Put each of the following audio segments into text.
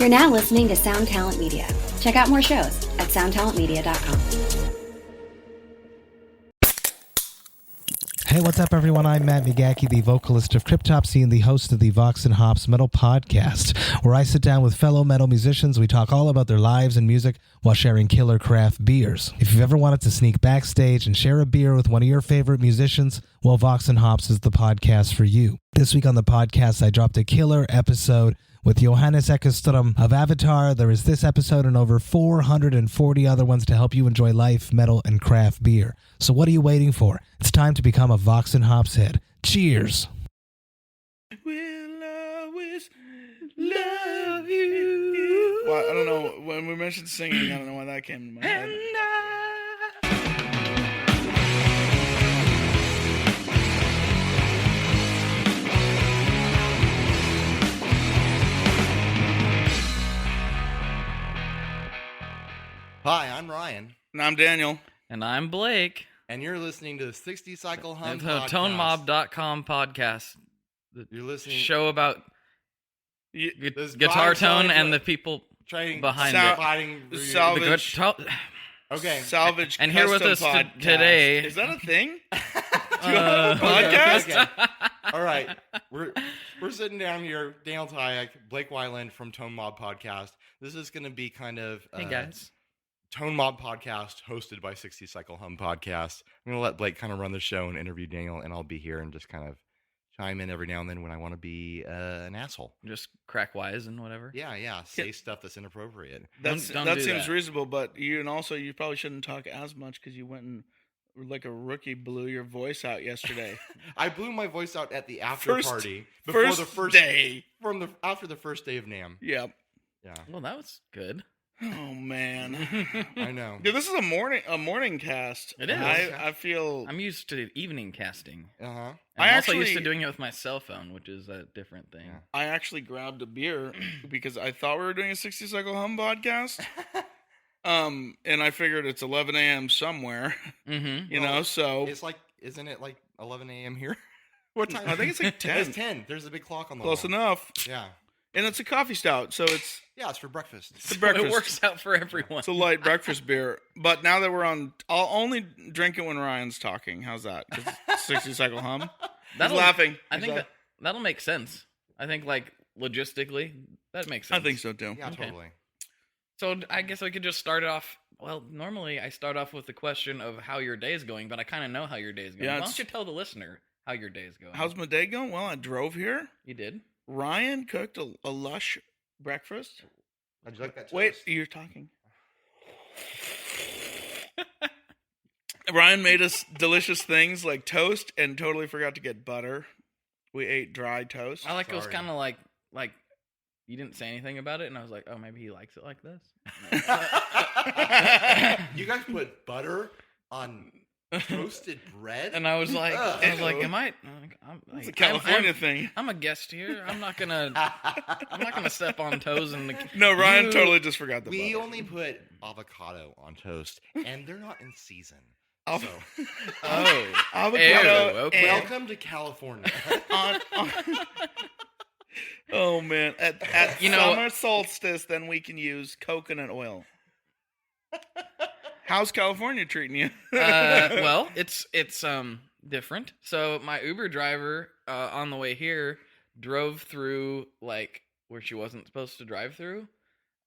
You're now listening to Sound Talent Media. Check out more shows at soundtalentmedia.com. Hey, what's up, everyone? I'm Matt McGackie, the vocalist of Cryptopsy and the host of the Vox and Hops Metal Podcast, where I sit down with fellow metal musicians. We talk all about their lives and music while sharing killer craft beers. If you've ever wanted to sneak backstage and share a beer with one of your favorite musicians, well, Vox and Hops is the podcast for you. This week on the podcast, I dropped a killer episode with Johannes Ekström of Avatar. There is this episode and over 440 other ones to help you enjoy life, metal, and craft beer. So what are you waiting for? It's time to become a Vox and Hops head. Cheers! We'll always love you. Well, I don't know. When we mentioned singing, I don't know why that came to my head. Hi, I'm Ryan. And I'm Daniel. And I'm Blake. And you're listening to the 60 Cycle Hum The podcast. ToneMob.com podcast. You're listening Show about This guitar vibe tone sounds and like the people trying behind Sound- it. fighting Salvage. Okay. Salvage. And here with Custom us Podcast. today- Is that a thing? Do you have a podcast? Okay. All right. We're sitting down here, Daniel Tyack, Blake Wyland from Tone Mob Podcast. This is going to be kind of Hey guys. Tone Mob Podcast hosted by 60 Cycle Hum Podcast. I'm going to let Blake kind of run the show and interview Daniel, and I'll be here and just kind of chime in every now and then when I want to be an asshole. Just crack wise and whatever. Yeah. Say stuff that's inappropriate. Don't That do seems that. reasonable, but you probably shouldn't talk as much because you went and like a rookie blew your voice out yesterday. I blew my voice out at the after First- party before first the first day. after the first day of NAMM. Yep. Yeah, Well, that was good. Oh man. I know. Yeah, this is a morning cast. It is. I feel I'm used to evening casting. Uh huh. I'm I also used actually- to doing it with my cell phone, which is a different thing. Yeah. I actually grabbed a beer because I thought we were doing a 60 Cycle Hum podcast. And I figured it's 11 a.m. somewhere, Mm-hmm. you know, so It's like, isn't it like 11 a.m. here? What time? I think it's like 10. It's 10. There's a big clock on the Close wall. enough. Yeah. And it's a coffee stout, so it's Yeah, it's for breakfast. a breakfast. It works out for everyone. It's a light breakfast beer. But now that we're on, I'll only drink it when Ryan's talking. How's that? 'Cause it's 60 Cycle Hum. He's laughing. I He's think laugh- that'll make sense. I think like logistically, that makes sense. I think so too. Yeah, Okay. totally. So I guess we could just start off. Well, normally I start off with the question of how your day is going, but I kind of know how your day is going. Yeah, Why it's- don't you tell the listener how your day is going? How's my day going? Well, I drove here. You did? Ryan cooked a lush breakfast. How'd you like that? Wait, toast? you're talking. Ryan made us delicious things like toast and totally forgot to get butter. We ate dry toast. I like it was Sorry. kind of like you didn't say anything about it, and I was like, oh, maybe he likes it like this. You guys put butter on toasted bread? And I was like, Ugh. am I? It's a California thing. I'm a guest here. I'm not gonna step on toes in the. No, Ryan You- totally just forgot the We butter. only put avocado on toast, and they're not in season. Av- So, Oh, avocado. Ew, okay. and- welcome to California. on- oh man! At You know- summer solstice, then we can use coconut oil. How's California treating you? well, it's different. So my Uber driver on the way here drove through like where she wasn't supposed to drive through,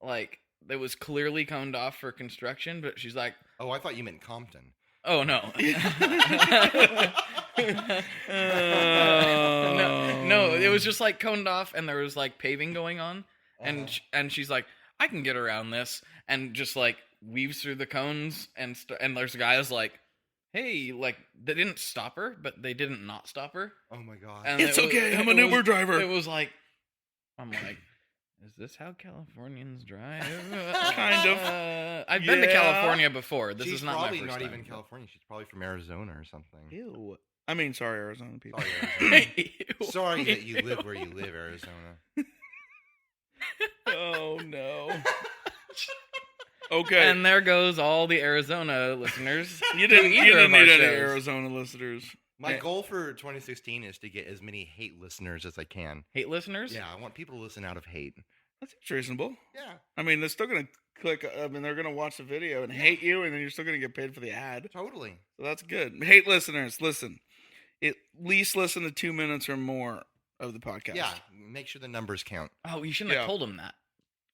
like it was clearly coned off for construction. But she's like, Oh, I thought you meant Compton. "Oh no, no, it was just like coned off, and there was like paving going on, and and she's like, I can get around this, and just like weaves through the cones, and and there's guys like, hey, like they didn't stop her, but they didn't not stop her. Oh my god. And It's it was- okay, I'm it an was- Uber driver. It was like, I'm like, is this how Californians drive? Kind of. I've been to Yeah. California before. This She's is not probably my first not time. even California. She's probably from Arizona or something. Ew. I mean, sorry, Arizona people. Sorry, Arizona. Ew. Sorry that you live where you live, Arizona. Oh no. Okay. And there goes all the Arizona listeners. you didn't to either of need our any shows. Arizona listeners. My Yeah. goal for 2016 is to get as many hate listeners as I can. Hate listeners? Yeah, I want people to listen out of hate. That seems reasonable. Yeah, I mean, they're still going to click. I mean, they're going to watch the video and hate you, and then you're still going to get paid for the ad. totally. So that's good. Hate listeners, listen. At least listen to 2 minutes or more of the podcast. Yeah, make sure the numbers count. Oh, you shouldn't have told them that.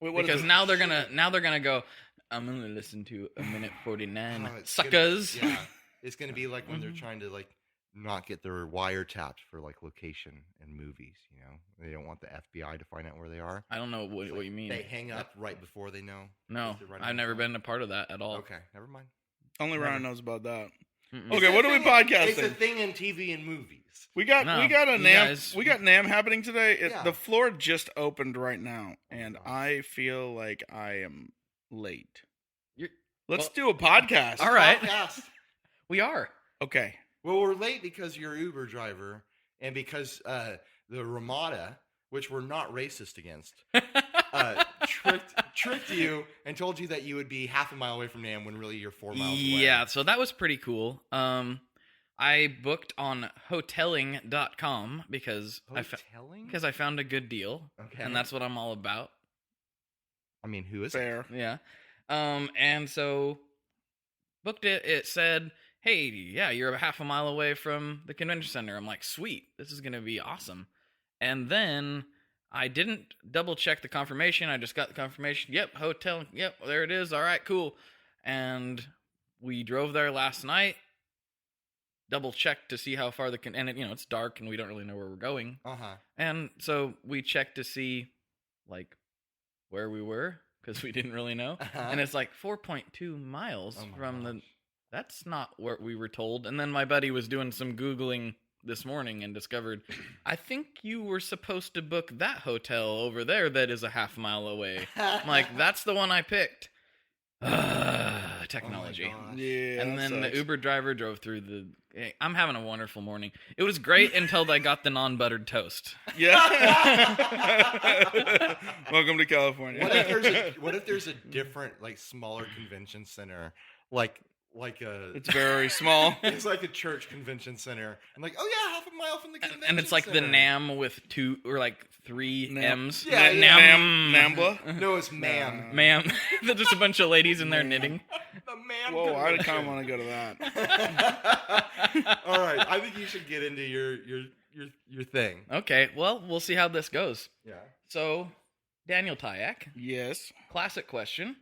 Wait, what is Because it? now they're gonna go. I'm gonna listen to 1:49. It's Suckers. Gonna, yeah, it's gonna be like when they're trying to like not get their wiretapped for like location in movies. You know, they don't want the FBI to find out where they are. I don't know what you mean. They hang up right before they know. No, I've never been a part of that at all. Okay, never mind. Only Ryan knows about that. Mm-mm. Okay, what are we podcasting? It's a thing in TV and movies. We got No, a you NAMM guys- we got NAMM happening today. Yeah. The floor just opened right now, and gosh. I feel like I am late. You're- Let's well, do a podcast. all right. Podcast. We are. Okay. Well, we're late because you're an Uber driver, and because the Ramada, which we're not racist against, tricked you and told you that you would be half a mile away from NAMM when really you're 4 miles away. Yeah, so that was pretty cool. I booked on hoteling.com because Hoteling? I found a good deal, Okay. and that's what I'm all about. I mean, who is Fair. Yeah. And so booked it. It said, "Hey, yeah, you're half a mile away from the convention center." I'm like, "Sweet, this is gonna be awesome." And then I didn't double check the confirmation. I just got the confirmation. Yep, hotel. Yep, there it is. All right, cool. And we drove there last night. Double checked to see how far and it's dark and we don't really know where we're going. Uh-huh. And so we checked to see like where we were because we didn't really know. Uh-huh. And it's like 4.2 miles Oh my from gosh. that's not what we were told. And then my buddy was doing some Googling this morning and discovered, I think you were supposed to book that hotel over there that is a half mile away. I'm like, that's the one I picked. Technology. Oh my gosh. Yeah. And that then the sucks. Uber driver drove through I'm having a wonderful morning. It was great until I got the non-buttered toast. Yeah. Welcome to California. What if there's a different, like, smaller convention center, like a It's very small. it's like a church convention center. I'm like, oh yeah, half a mile from the convention And it's like the center. NAMM with 2 or like 3 M's. Yeah, The yeah. Nambla? No, it's ma'am. Ma'am. There's just a bunch of ladies in there knitting. The ma'am. Whoa, I convention. kind of want to go to that. All right, I think you should get into your thing. Okay, well, we'll see how this goes. Yeah. So, Daniel Tyack, Yes. classic question.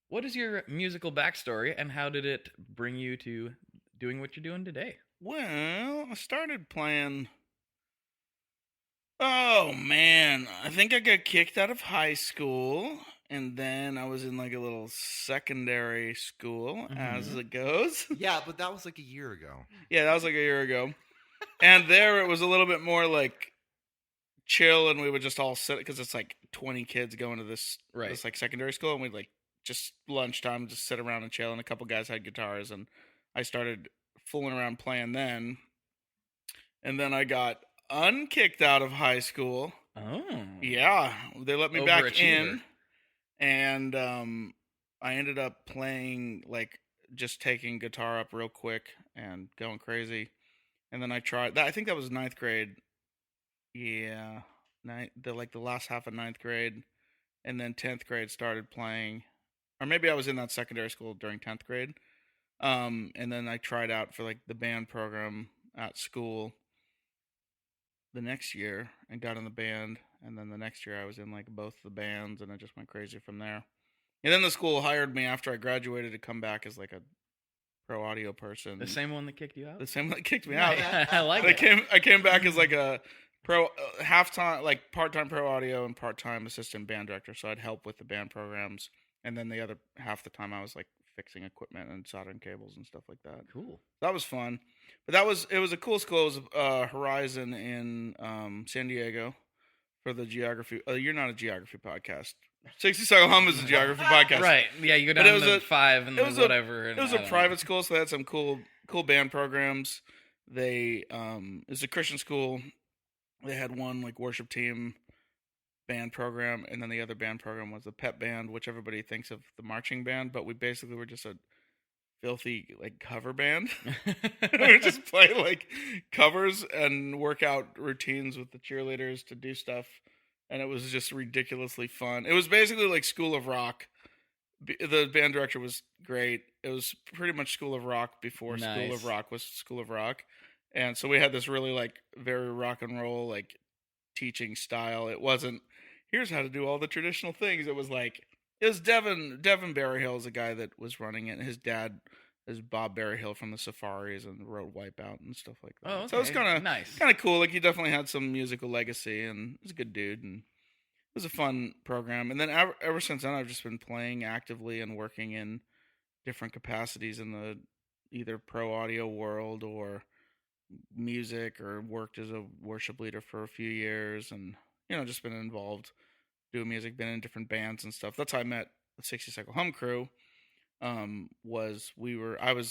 What is your musical backstory and how did it bring you to doing what you're doing today? Well, I started playing. Oh, man. I think I got kicked out of high school. And then I was in like a little secondary school, as it goes. Yeah, but that was like a year ago. Yeah, that was like a year ago. And there it was a little bit more like chill, and we would just all sit, because it's like 20 kids going to this like secondary school, and we'd like just lunchtime just sit around and chill, and a couple guys had guitars, and I started fooling around playing then. And then I got unkicked out of high school. Oh. Yeah, they let me back Overachiever. in, and I ended up playing, like, just taking guitar up real quick and going crazy. And then I tried that. I think that was 9th grade. Yeah, the last half of 9th grade, and then 10th grade started playing, or maybe I was in that secondary school during 10th grade. And then I tried out for like the band program at school the next year and got in the band. And then the next year I was in like both the bands, and I just went crazy from there. And then the school hired me after I graduated to come back as like a pro audio person. The same one that kicked you out? The same one that kicked me out. I like But it. I came back as like a pro half-time, like part-time pro audio and part-time assistant band director. So I'd help with the band programs, and then the other half the time I was like fixing equipment and soldering cables and stuff like that. Cool. That was fun. But it was a cool school. It was Horizon in San Diego for the geography. You're not a geography podcast. 60 Cycle Hum is a geography podcast. Right. Yeah, you go But down it was to a- 5 and it then was whatever. It was a private school, so they had some cool band programs. They it's a Christian school. They had one like worship team band program, and then the other band program was the pep band, which everybody thinks of the marching band, but we basically were just a filthy like cover band. We would just play like covers and work out routines with the cheerleaders to do stuff and it was just ridiculously fun. It was basically like School of Rock. The band director was great. It was pretty much School of Rock before School of Rock was School of Rock. And so we had this really like very rock and roll like teaching style. It wasn't, here's how to do all the traditional things. It was Devin Berryhill is the guy that was running it. His dad is Bob Berryhill from the Safaris and wrote Wipeout and stuff like that. Oh, okay. So it was kind nice. of cool. Like he definitely had some musical legacy and he's a good dude, and it was a fun program. And then ever since then, I've just been playing actively and working in different capacities in the either pro audio world or music, or worked as a worship leader for a few years, and just been involved doing music, been in different bands and stuff. That's how I met the 60 Cycle Hum crew. I was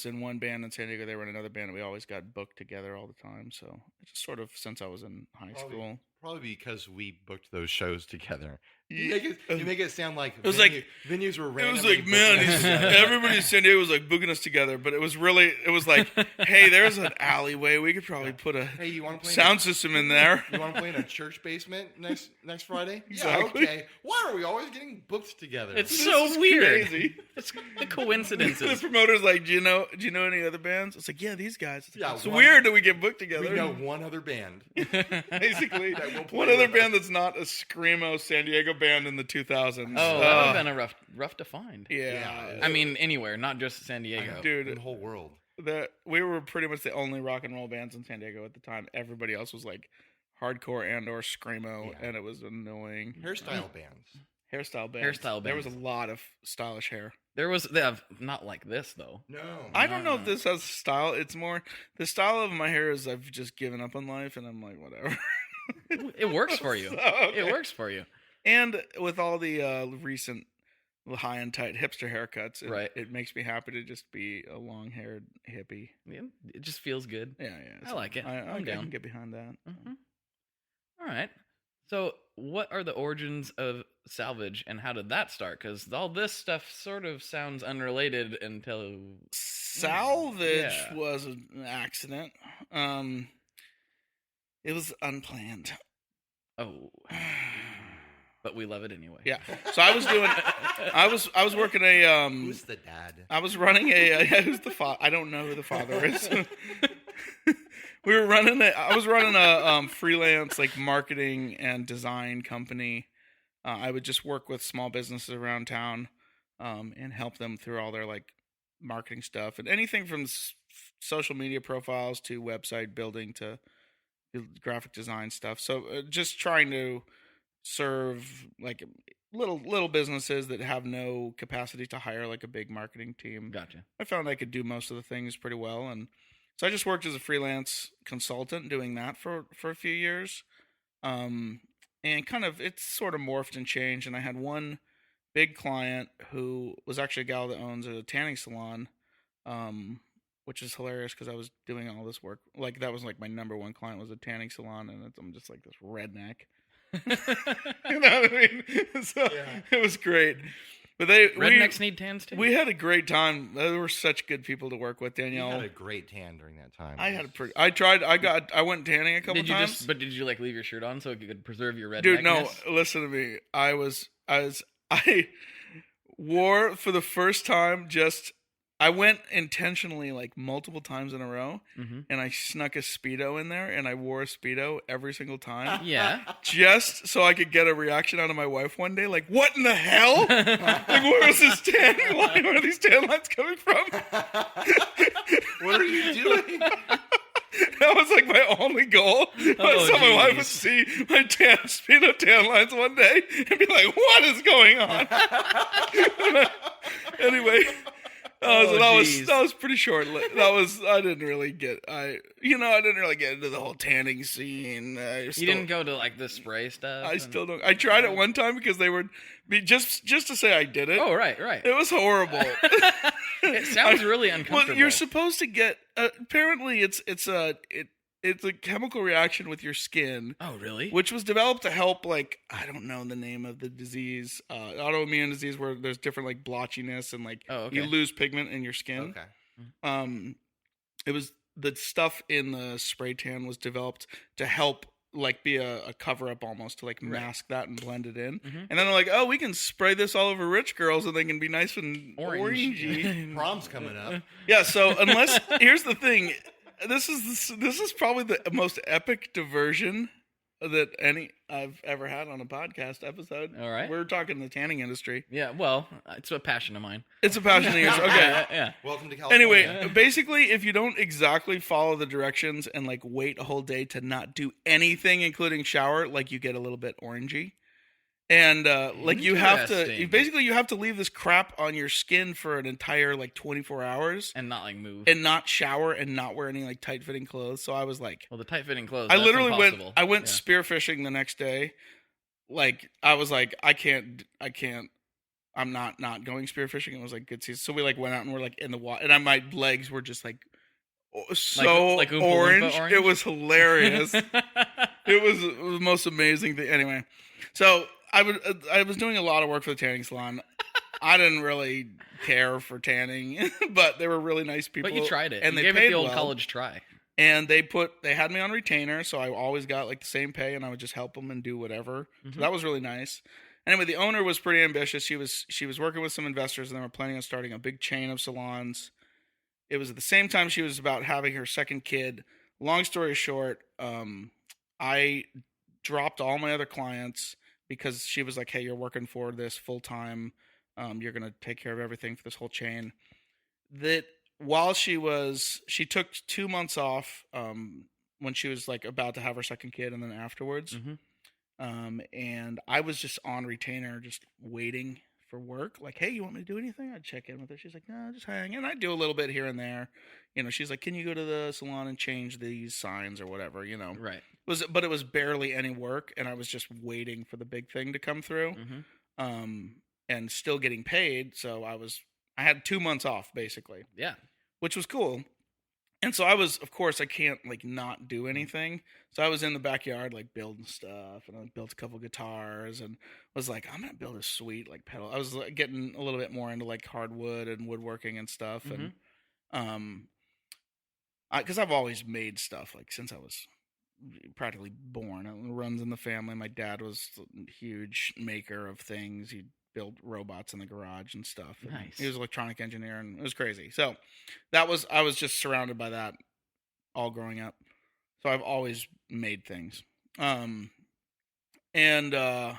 in one band in San Diego, they were in another band, and we always got booked together all the time. So it's just sort of since I was in high school. Probably because we booked those shows together. You make it sound like it was venues were random. It was like, man, everybody in San Diego was like booking us together, but it was like, hey, there's an alleyway. We could probably put a sound system in there. You want to play in a church basement next Friday? Exactly. Yeah, okay. Why are we always getting booked together? It's so weird. Crazy. It's the coincidences. The promoter's like, do you know any other bands? It's like, yeah, these guys. It's one, weird that we get booked together. We know one other band. Basically, one other band that's not a screamo San Diego band in the 2000s. Oh, that would have been a rough to find. Yeah. I mean, anywhere, not just San Diego. Dude, the whole world. We were pretty much the only rock and roll bands in San Diego at the time. Everybody else was like hardcore and or screamo, and it was annoying. Hairstyle bands. Hairstyle bands. There was a lot of stylish hair. They have not like this though. No. I don't know if this has style. It's more the style of my hair is I've just given up on life, and I'm like, whatever. It works for you. Okay. It works for you. And with all the recent high and tight hipster haircuts, it makes me happy to just be a long-haired hippie. Yeah, it just feels good. Yeah. I like it. I can get behind that. Mm-hmm. All right. So what are the origins of Salvage, and how did that start? Because all this stuff sort of sounds unrelated until... Salvage was an accident. It was unplanned. Oh. But we love it anyway. Yeah. So I was working a who's the dad? I was running who's the father? I don't know who the father is. I was running a freelance like marketing and design company. I would just work with small businesses around town and help them through all their like marketing stuff, and anything from social media profiles to website building to graphic design stuff. So just trying to serve like little businesses that have no capacity to hire like a big marketing team. Gotcha. I found I could do most of the things pretty well, and so I just worked as a freelance consultant doing that for a few years. And kind of it's sort of morphed and changed, and I had one big client who was actually a gal that owns a tanning salon, which is hilarious because I was doing all this work. Like that was like my number one client was a tanning salon, and I'm just like this redneck. You know what I mean? So it was great. But rednecks need tans too. We had a great time. They were such good people to work with. Danielle, you had a great tan during that time. I went tanning a couple times. But did you like leave your shirt on so it could preserve your redneckness? Dude, no. Listen to me. I wore for the first time I went intentionally like multiple times in a row, and I snuck a Speedo in there, and I wore a Speedo every single time. Yeah. Just so I could get a reaction out of my wife one day, like, what in the hell? Like, where is this tan line? Where are these tan lines coming from? What are you doing? That was like my only goal. I saw my wife would see my Speedo tan lines one day and be like, what is going on? Anyway... so that was pretty short. I didn't really get into the whole tanning scene. You didn't go to like the spray stuff. I still don't. I tried it one time because they would be just to say I did it. Oh right. It was horrible. It sounds really uncomfortable. Well, you're supposed to get. Apparently, it's a chemical reaction with your skin. Oh, really? Which was developed to help, like, I don't know the name of the disease, autoimmune disease, where there's different, like, blotchiness and, like, you lose pigment in your skin. Okay. It was, the stuff in the spray tan was developed to help, like be a cover up almost to like mask that and blend it in. Mhm. And then they're like, oh, we can spray this all over rich girls and they can be nice and orangey. Prom's coming up. Yeah. So unless here's the thing, this is probably the most epic diversion that I've ever had on a podcast episode. All right. We're talking the tanning industry. Yeah, well, it's a passion of mine. It's a passion of yours. Okay. Yeah. Welcome to California. Anyway, basically, if you don't exactly follow the directions and like wait a whole day to not do anything, including shower, like you get a little bit orangey. And like you have to leave this crap on your skin for an entire like 24 hours And not like move. and not shower and not wear any like tight fitting clothes. So I was like, Well, the tight fitting clothes. I that's literally impossible. went Yeah. spearfishing the next day. Like I was like, I can't. I'm not going spearfishing. It was like good season. So we like went out and we're like in the water, and my legs were just like so like Oompa Loompa orange. orange? It was hilarious. It was the most amazing thing. Anyway, so I was doing a lot of work for the tanning salon. I didn't really care for tanning, but they were really nice people. But you tried it. and you they gave paid it the old well. college try. And they had me on retainer, so I always got like the same pay, and I would just help them and do whatever. So that was really nice. Anyway, the owner was pretty ambitious. She was working with some investors, and they were planning on starting a big chain of salons. It was at the same time she was about having her second kid. Long story short, I dropped all my other clients because she was like, "Hey, you're working for this full time. You're gonna take care of everything for this whole chain." That while she took 2 months off when she was like about to have her second kid, and then afterwards. And I was just on retainer, just waiting for work. Like, hey, you want me to do anything? I'd check in with her. She's like, no, just hang. And I'd do a little bit here and there. You know, she's like, can you go to the salon and change these signs or whatever, you know? Right. But it was barely any work, and I was just waiting for the big thing to come through. And still getting paid. So I had 2 months off basically. Yeah. Which was cool. And so I was, of course, I can't like not do anything. So I was in the backyard like building stuff, and I built a couple guitars, and was like, I'm gonna build a sweet like pedal. I was like, getting a little bit more into like hardwood and woodworking and stuff, and because I've always made stuff like since I was practically born. It runs in the family. My dad was a huge maker of things. He built robots in the garage and stuff. And Nice. he was an electronic engineer, and it was crazy. So I was just surrounded by that all growing up. So I've always made things. And I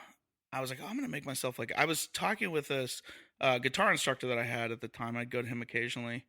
was like, oh, I'm going to make myself like, I was talking with this guitar instructor that I had at the time. I'd go to him occasionally.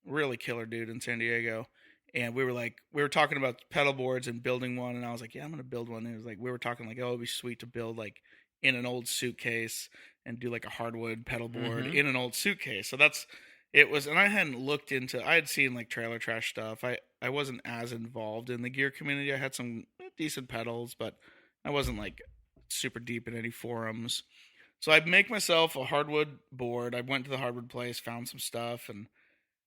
Really killer dude in San Diego. And we were talking about pedal boards and building one. And I was like, yeah, I'm going to build one. And it was like, we were talking like, oh, it'd be sweet to build like in an old suitcase and do like a hardwood pedal board in an old suitcase. So and I hadn't looked into, I had seen like trailer trash stuff. I wasn't as involved in the gear community. I had some decent pedals, but I wasn't like super deep in any forums. So I'd make myself a hardwood board. I went to the hardwood place, found some stuff,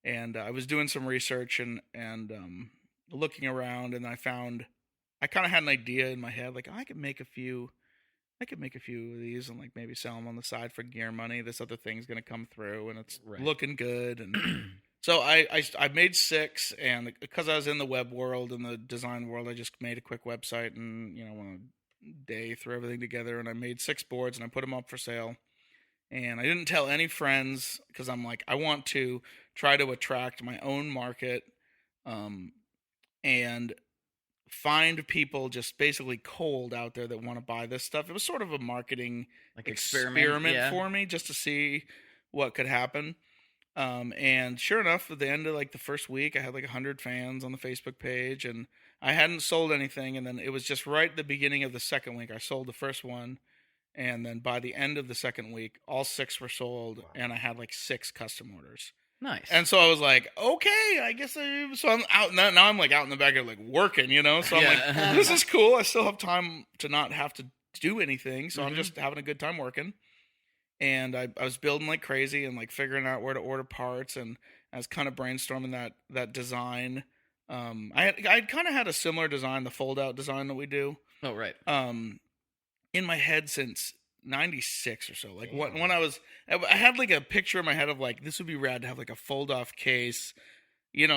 and I was doing some research and looking around, and I kind of had an idea in my head, like, oh, I could make a few of these and like maybe sell them on the side for gear money. This other thing's going to come through, and it's looking good. And so I made 6, and because I was in the web world and the design world, I just made a quick website and, you know, one day threw everything together, and I made 6 boards and I put them up for sale. And I didn't tell any friends because I'm like, I want to try to attract my own market, and find people just basically cold out there that want to buy this stuff. It was sort of a marketing Like experiment for me, just to see what could happen. And sure enough, at the end of like the first week, I had like 100 fans on the Facebook page, and I hadn't sold anything. And then it was just right at the beginning of the second week, I sold the first one. And then by the end of the second week, all 6 were sold, and I had like 6 custom orders. Nice. And so I was like, okay, I guess so I'm out now. I'm like out in the backyard, like working, you know? So I'm like, this is cool. I still have time to not have to do anything. So I'm just having a good time working. And I was building like crazy and like figuring out where to order parts. And I was kind of brainstorming that design. I kind of had a similar design, the fold out design that we do. Oh, right. In my head since 96 or so. Like when I had like a picture in my head of like, this would be rad to have like a fold off case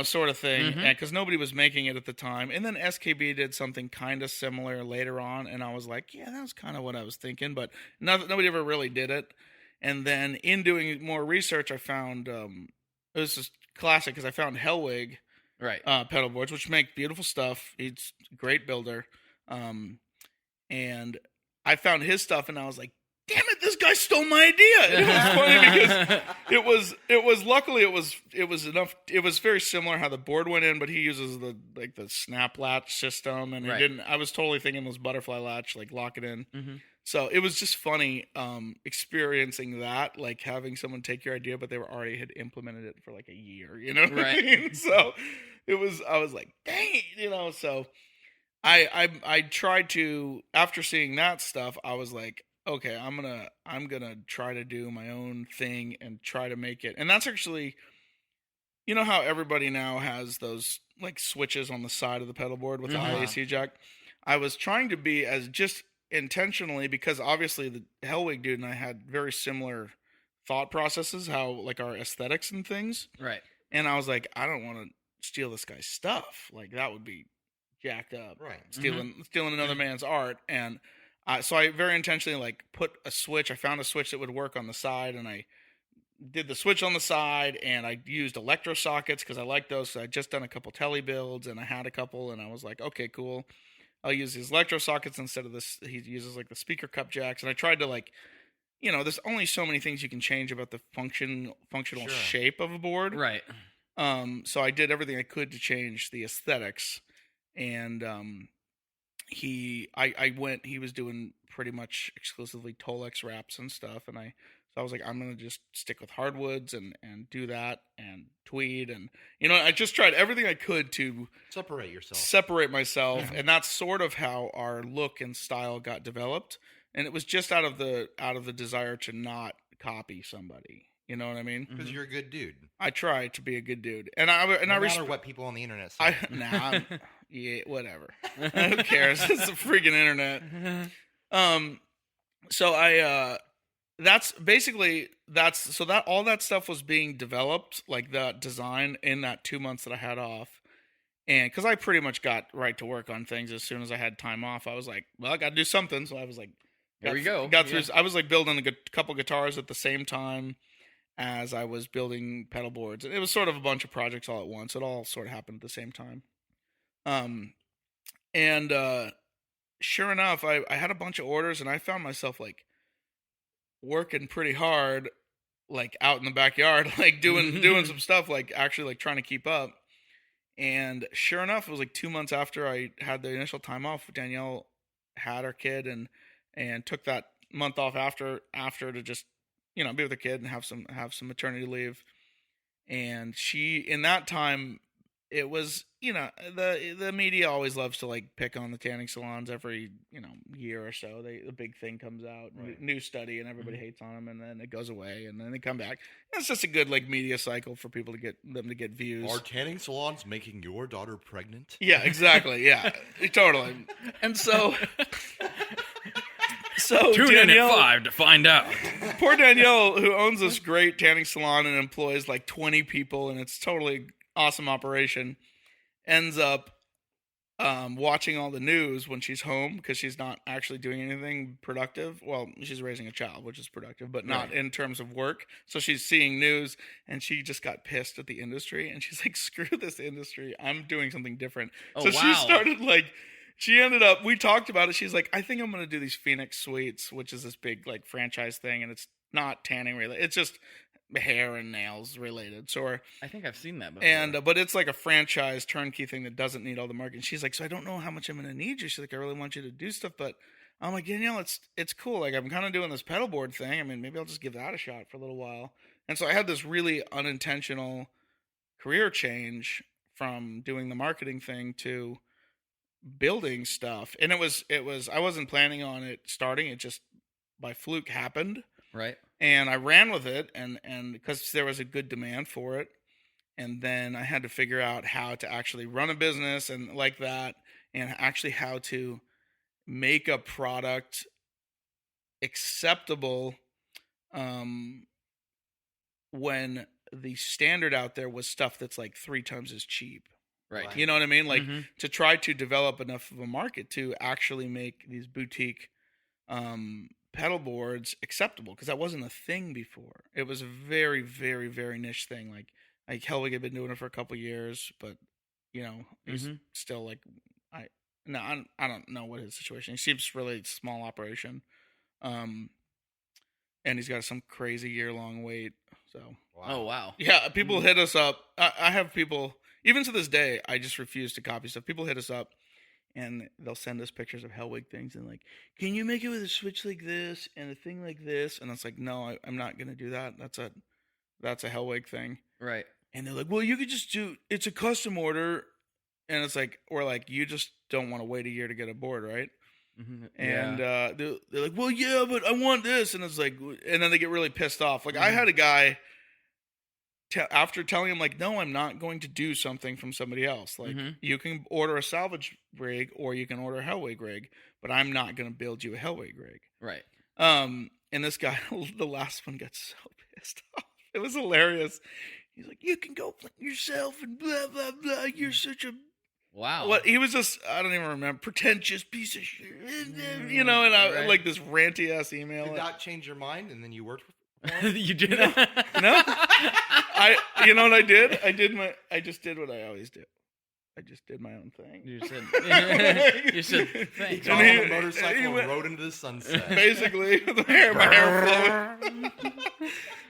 sort of thing, Mhm. because nobody was making it at the time. And then SKB did something kind of similar later on, and I was like, yeah, that was kind of what I was thinking, but nobody ever really did it. And then in doing more research, I found it was just classic because I found Hellwig Right. pedal boards, which make beautiful stuff. He's a great builder, and I found his stuff, and I was like, damn it, this guy stole my idea. And it was funny because luckily it was enough. It was very similar how the board went in, but he uses the snap latch system, and Right. it didn't. I was totally thinking those butterfly latch, like lock it in. Mm-hmm. So it was just funny experiencing that, like having someone take your idea, but they had implemented it for like a year, you know what I Right. mean? So I was like, dang, so I tried to, after seeing that stuff, I was like, okay, I'm gonna try to do my own thing and try to make it. And that's actually, how everybody now has those like switches on the side of the pedal board with the IAC jack. I was trying to be as just intentionally, because obviously the Hellwig dude and I had very similar thought processes, how like our aesthetics and things. Right. And I was like, I don't want to steal this guy's stuff. Like that would be jacked up. Right. Stealing another man's art. And so I very intentionally like put a switch. I found a switch that would work on the side, and I did the switch on the side, and I used electro sockets because I like those. So I just done a couple tele builds, and I had a couple, and I was like, okay, cool. I'll use these electro sockets instead of this. He uses like the speaker cup jacks, and I tried to like, there's only so many things you can change about the functional Sure. shape of a board. Right. So I did everything I could to change the aesthetics, and he was doing pretty much exclusively Tolex wraps and stuff, and I was like, I'm gonna just stick with hardwoods and do that and tweed, and I just tried everything I could to separate yourself. Yeah. And that's sort of how our look and style got developed, and it was just out of the desire to not copy somebody. You know what I mean? Because you're a good dude. I try to be a good dude, and I No matter what people on the internet say. Yeah, whatever. Who cares? It's the freaking internet. So that's basically all that stuff was being developed, like that design, in that 2 months that I had off. And because I pretty much got right to work on things as soon as I had time off, I was like, well, I got to do something. So I was like, There we go. Got through. I was like building a couple guitars at the same time as I was building pedal boards. It was sort of a bunch of projects all at once. It all sort of happened at the same time. And sure enough, I had a bunch of orders, and I found myself like working pretty hard, like out in the backyard, like doing some stuff, like actually like trying to keep up. And sure enough, it was like 2 months after I had the initial time off, Danielle had her kid, and took that month off after to just be with her kid and have some maternity leave. And she, in that time, it was, the media always loves to like pick on the tanning salons every, year or so. The big thing comes out, Right. new study, and everybody hates on them, and then it goes away, and then they come back. It's just a good like media cycle for people to get views. Are tanning salons making your daughter pregnant? Yeah, exactly. Yeah, totally. And so Tune in Danielle, at 5 to find out. poor Danielle, who owns this great tanning salon and employs like 20 people, and it's totally awesome operation, ends up watching all the news when she's home because she's not actually doing anything productive. Well, she's raising a child, which is productive, but not in terms of work. So she's seeing news, and she just got pissed at the industry, and she's like, screw this industry. I'm doing something different. Oh, so wow. she started like, she ended up, we talked about it. She's like, I think I'm going to do these Phoenix Suites, which is this big like franchise thing, and it's not tanning related. It's just hair and nails related. So I think I've seen that before. and but it's like a franchise turnkey thing that doesn't need all the marketing. She's like, so I don't know how much I'm going to need you. She's like, I really want you to do stuff, but I'm like, Danielle, it's cool. Like I'm kind of doing this pedal board thing. I mean, maybe I'll just give that a shot for a little while. And so I had this really unintentional career change from doing the marketing thing to building stuff. And it was I wasn't planning on it starting. It just by fluke happened. Right. And I ran with it, and because there was a good demand for it. And then I had to figure out how to actually run a business and like that, and actually how to make a product acceptable when the standard out there was stuff that's like 3 times as cheap. Right. You know what I mean? Like Mhm. to try to develop enough of a market to actually make these boutique pedal boards acceptable, because that wasn't a thing before. It was a very, very, very niche thing. Like Hellwig had been doing it for a couple years, but he's Mhm. still like I don't know what his situation. He seems really small operation, and he's got some crazy year-long wait. So Oh wow. yeah, people hit us up. I have people, even to this day, I just refuse to copy stuff. People hit us up and they'll send us pictures of Hellwig things and like, can you make it with a switch like this and a thing like this? And it's like, no, I'm not going to do that. That's a Hellwig thing. Right. And they're like, well, you could just it's a custom order. And it's like, or like, you just don't want to wait a year to get a board, right? Mhm. And Yeah. they're like, well, yeah, but I want this. And it's like, and then they get really pissed off. Like I had a guy after telling him like, no, I'm not going to do something from somebody else. Like you can order a Salvage rig or you can order a Hellwig rig, but I'm not going to build you a Hellwig rig. Right. And this guy, the last one, got so pissed off. It was hilarious. He's like, you can go play yourself and blah blah blah. You're such a Wow. what? He was just, I don't even remember, pretentious piece of shit. And I Right. like this ranty ass email. Did that change your mind and then you worked for You did. No. You know what I did? I just did what I always do. I just did my own thing. You said. You said thanks. got And on he- a motorcycle he and went- rode into the sunset. Basically, my hair flowing.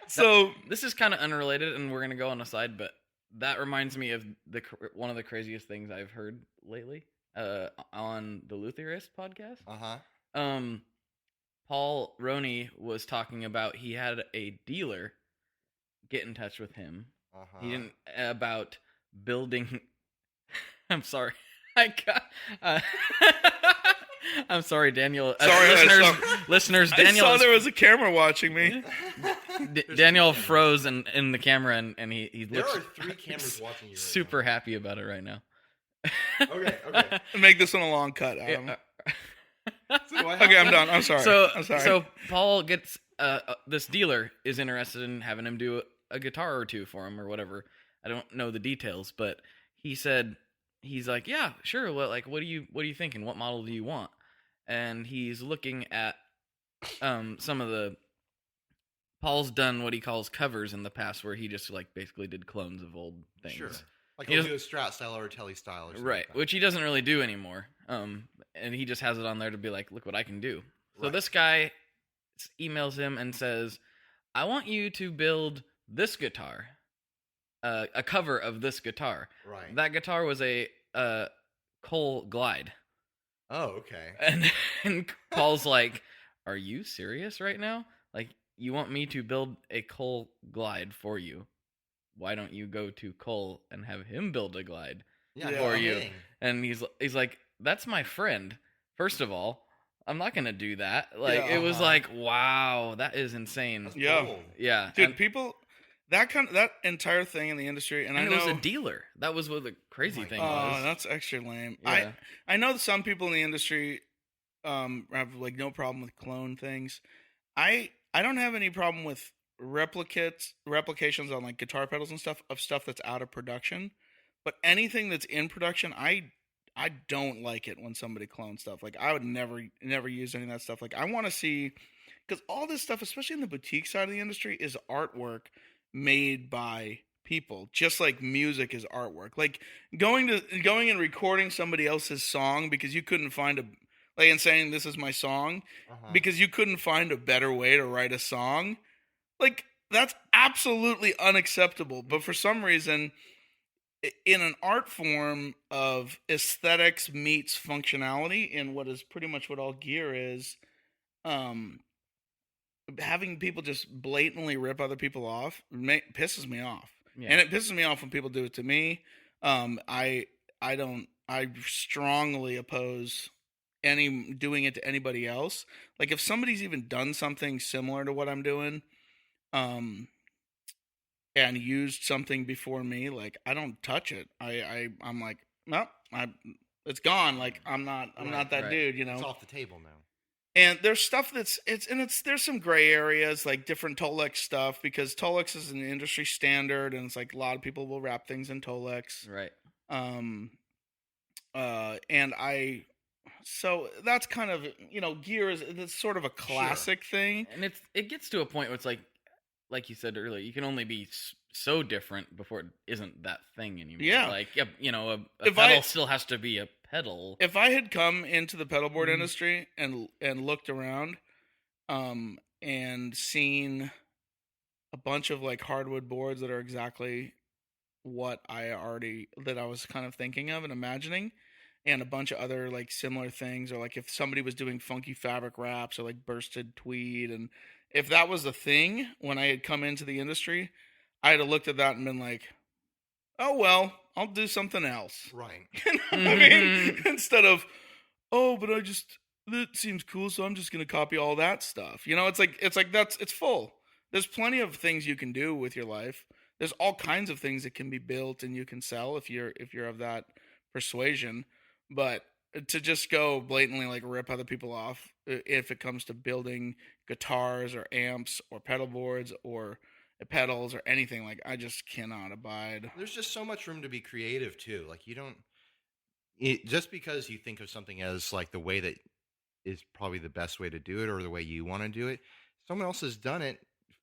So This is kind of unrelated, and we're gonna go on a side, but that reminds me of one of the craziest things I've heard lately on the Lutherist podcast. Paul Roney was talking about he had a dealer get in touch with him. He didn't about building. I'm sorry. I'm sorry, Daniel. Sorry, listeners. I Daniel saw is there was a camera watching me. Daniel froze in the camera, and he There looks are 3 cameras watching you right super happy about it right now. now. Okay. Make this one a long cut, Adam. So do I have Okay, I'm to- done. I'm sorry. So Paul gets this dealer is interested in having him do a guitar or two for him or whatever. I don't know the details, but he said he's like, yeah, sure. What are you thinking? What model do you want? And he's looking at some of the. Paul's done what he calls covers in the past, where he just like basically did clones of old things. Sure. Like He he'll doesn't- do a Strat style or a Telly style or something. Right, like that. which he doesn't really do anymore. And he just has it on there to be like, look what I can do. So Right. this guy emails him and says, I want you to build this guitar, a cover of this guitar. Right. That guitar was a Cole Glide. Oh, okay. And Paul's like, are you serious right now? Like, you want me to build a Cole Glide for you? Why don't you go to Cole and have him build a Glide? Yeah, Yeah. no For you. kidding. And he's like, that's my friend. First of all, I'm not gonna do that. Like, Yeah. it was like, wow, that is insane. That's Yeah. bold. Yeah, Dude, and, people, that entire thing in the industry, and I and know it was a dealer. That was what the crazy my thing oh, was. that's extra lame. Yeah. I know that some people in the industry have like no problem with clone things. I don't have any problem with replications on like guitar pedals and stuff of stuff that's out of production, but anything that's in production, I don't like it when somebody clones stuff. Like I would never use any of that stuff. Like I want to see, because all this stuff, especially in the boutique side of the industry, is artwork made by people, just like music is artwork. Like going and recording somebody else's song because you couldn't find and saying this is my song because you couldn't find a better way to write a song, like that's absolutely unacceptable. But for some reason, in an art form of aesthetics meets functionality, in what is pretty much what all gear is, having people just blatantly rip other people off pisses me off. Yeah. And it pisses me off when people do it to me. I strongly oppose doing it to anybody else. Like if somebody's even done something similar to what I'm doing, and used something before me, like I don't touch it. I'm like, no, it's gone. Like I'm not that Right. dude, you know. It's off the table now. And there's stuff there's some gray areas, like different Tolex stuff, because Tolex is an industry standard, and it's like a lot of people will wrap things in Tolex. Right. So that's kind of, gear it's sort of a classic thing. And it gets to a point where it's like you said earlier, you can only be so different before it isn't that thing anymore. Yeah. Like, a pedal still has to be a pedal. If I had come into the pedalboard industry and looked around, and seen a bunch of like hardwood boards that are exactly what I was kind of thinking of and imagining, and a bunch of other like similar things, or like if somebody was doing funky fabric wraps or like bursted tweed, and if that was the thing when I had come into the industry, I'd have looked at that and been like, oh, well, I'll do something else. Right. You know what I mean? Instead of, oh, but that seems cool, so I'm just going to copy all that stuff. It's full. There's plenty of things you can do with your life. There's all kinds of things that can be built and you can sell if you're of that persuasion. But to just go blatantly like rip other people off if it comes to building guitars or amps or pedal boards or pedals or anything, like I just cannot abide. There's just so much room to be creative too. Like just because you think of something as like the way that is probably the best way to do it or the way you want to do it, someone else has done it.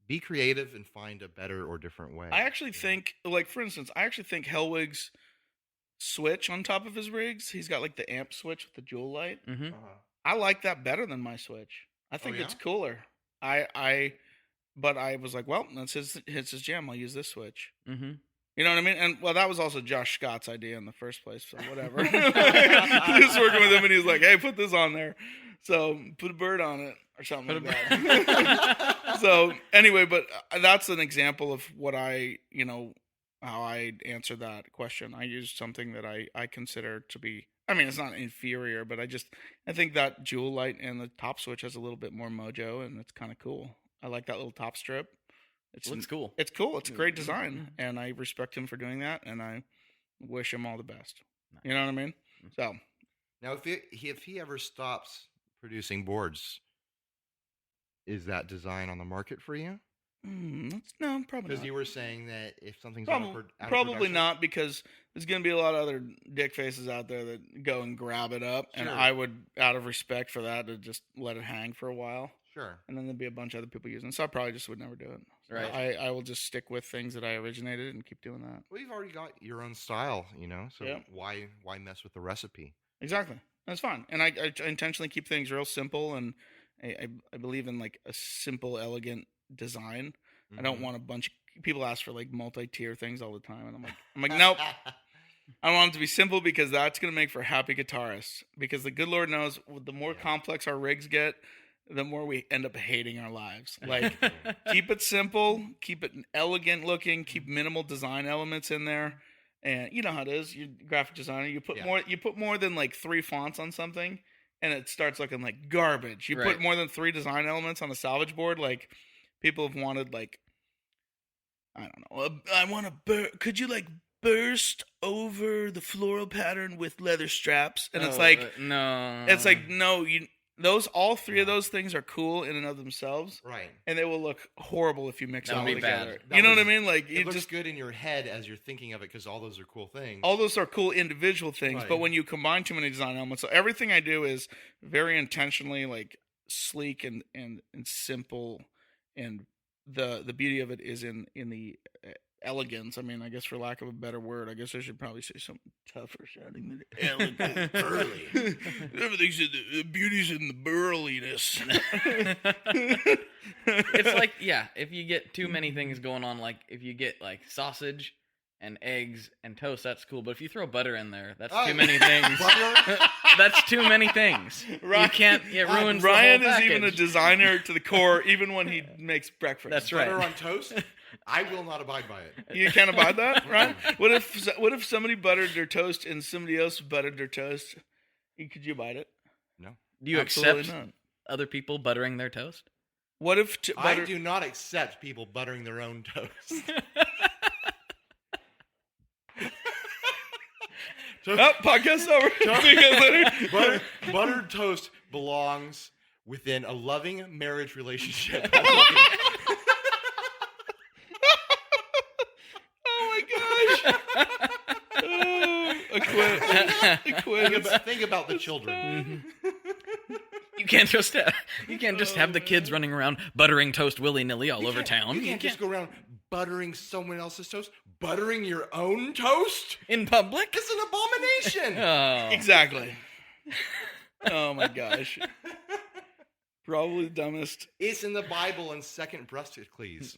Be creative and find a better or different way. I actually think, like for instance, Hellwig's switch on top of his rigs, he's got like the amp switch with the jewel light. Mm-hmm. I like that better than my switch. I think it's cooler. But I was like, well, that's his jam. I'll use this switch. Mm-hmm. You know what I mean? And that was also Josh Scott's idea in the first place. So whatever. Just working with him, and he's like, "Hey, put this on there." So put a bird on it or something like that. So anyway, but that's an example of what how I answer that question. I use something that I consider to be. I mean, it's not inferior, but I think that jewel light and the top switch has a little bit more mojo, and it's kind of cool. I like that little top strip. It looks cool. It's cool. It's a great design, and I respect him for doing that, and I wish him all the best. Nice. You know what I mean? So now, if he ever stops producing boards, is that design on the market for you? No, probably not. Because you were saying that if something's probably not, because there's going to be a lot of other dick faces out there that go and grab it up, and I would, out of respect for that, to just let it hang for a while. Sure. And then there'd be a bunch of other people using it. So I probably just would never do it. So right. I will just stick with things that I originated and keep doing that. Well, you've already got your own style, so why mess with the recipe? Exactly. That's fine. And I intentionally keep things real simple, and I believe in like a simple, elegant design. Mm-hmm. I don't want a bunch of people ask for like multi-tier things all the time. And I'm like, nope. I want it to be simple, because that's going to make for happy guitarists. Because the good Lord knows, the more complex our rigs get, the more we end up hating our lives. Like, keep it simple, keep it elegant looking, keep minimal design elements in there. And you know how it is. You're a graphic designer. You put more than like 3 fonts on something, and it starts looking like garbage. You put more than 3 design elements on a salvage board, like people have wanted, like, I don't know. I want to could you like burst over the floral pattern with leather straps? And it's like, no. It's like, no, all 3 of those things are cool in and of themselves, right? And they will look horrible if you mix them all together. Bad. You know what I mean? Like, it looks good in your head as you're thinking of it, because all those are cool things. All those are cool individual things, but when you combine too many design elements, so everything I do is very intentionally like sleek and simple, and the beauty of it is in the elegance. I mean, I guess for lack of a better word, I guess I should probably say something tougher sounding than elegant. Burly. Everything's the beauty's in the burliness. It's like, if you get too many things going on, like if you get like sausage and eggs and toast, that's cool. But if you throw butter in there, that's too many things. That's too many things. You can't. It ruins. Ryan the whole is even a designer to the core, even when he makes breakfast. That's right. Butter on toast? I will not abide by it. You can't abide that, right? What if somebody buttered their toast and somebody else buttered their toast? Could you abide it? No. Do you accept other people buttering their toast? What if I do not accept people buttering their own toast. Podcast over. Buttered toast belongs within a loving marriage relationship. Oh my gosh. I quit. Think about the children. You can't just have the kids running around buttering toast willy-nilly all over town. You can't just go around buttering someone else's toast. Buttering your own toast? In public? It's an abomination. Oh. Exactly. Oh my gosh. Probably the dumbest. It's in the Bible in 2 Brusticles.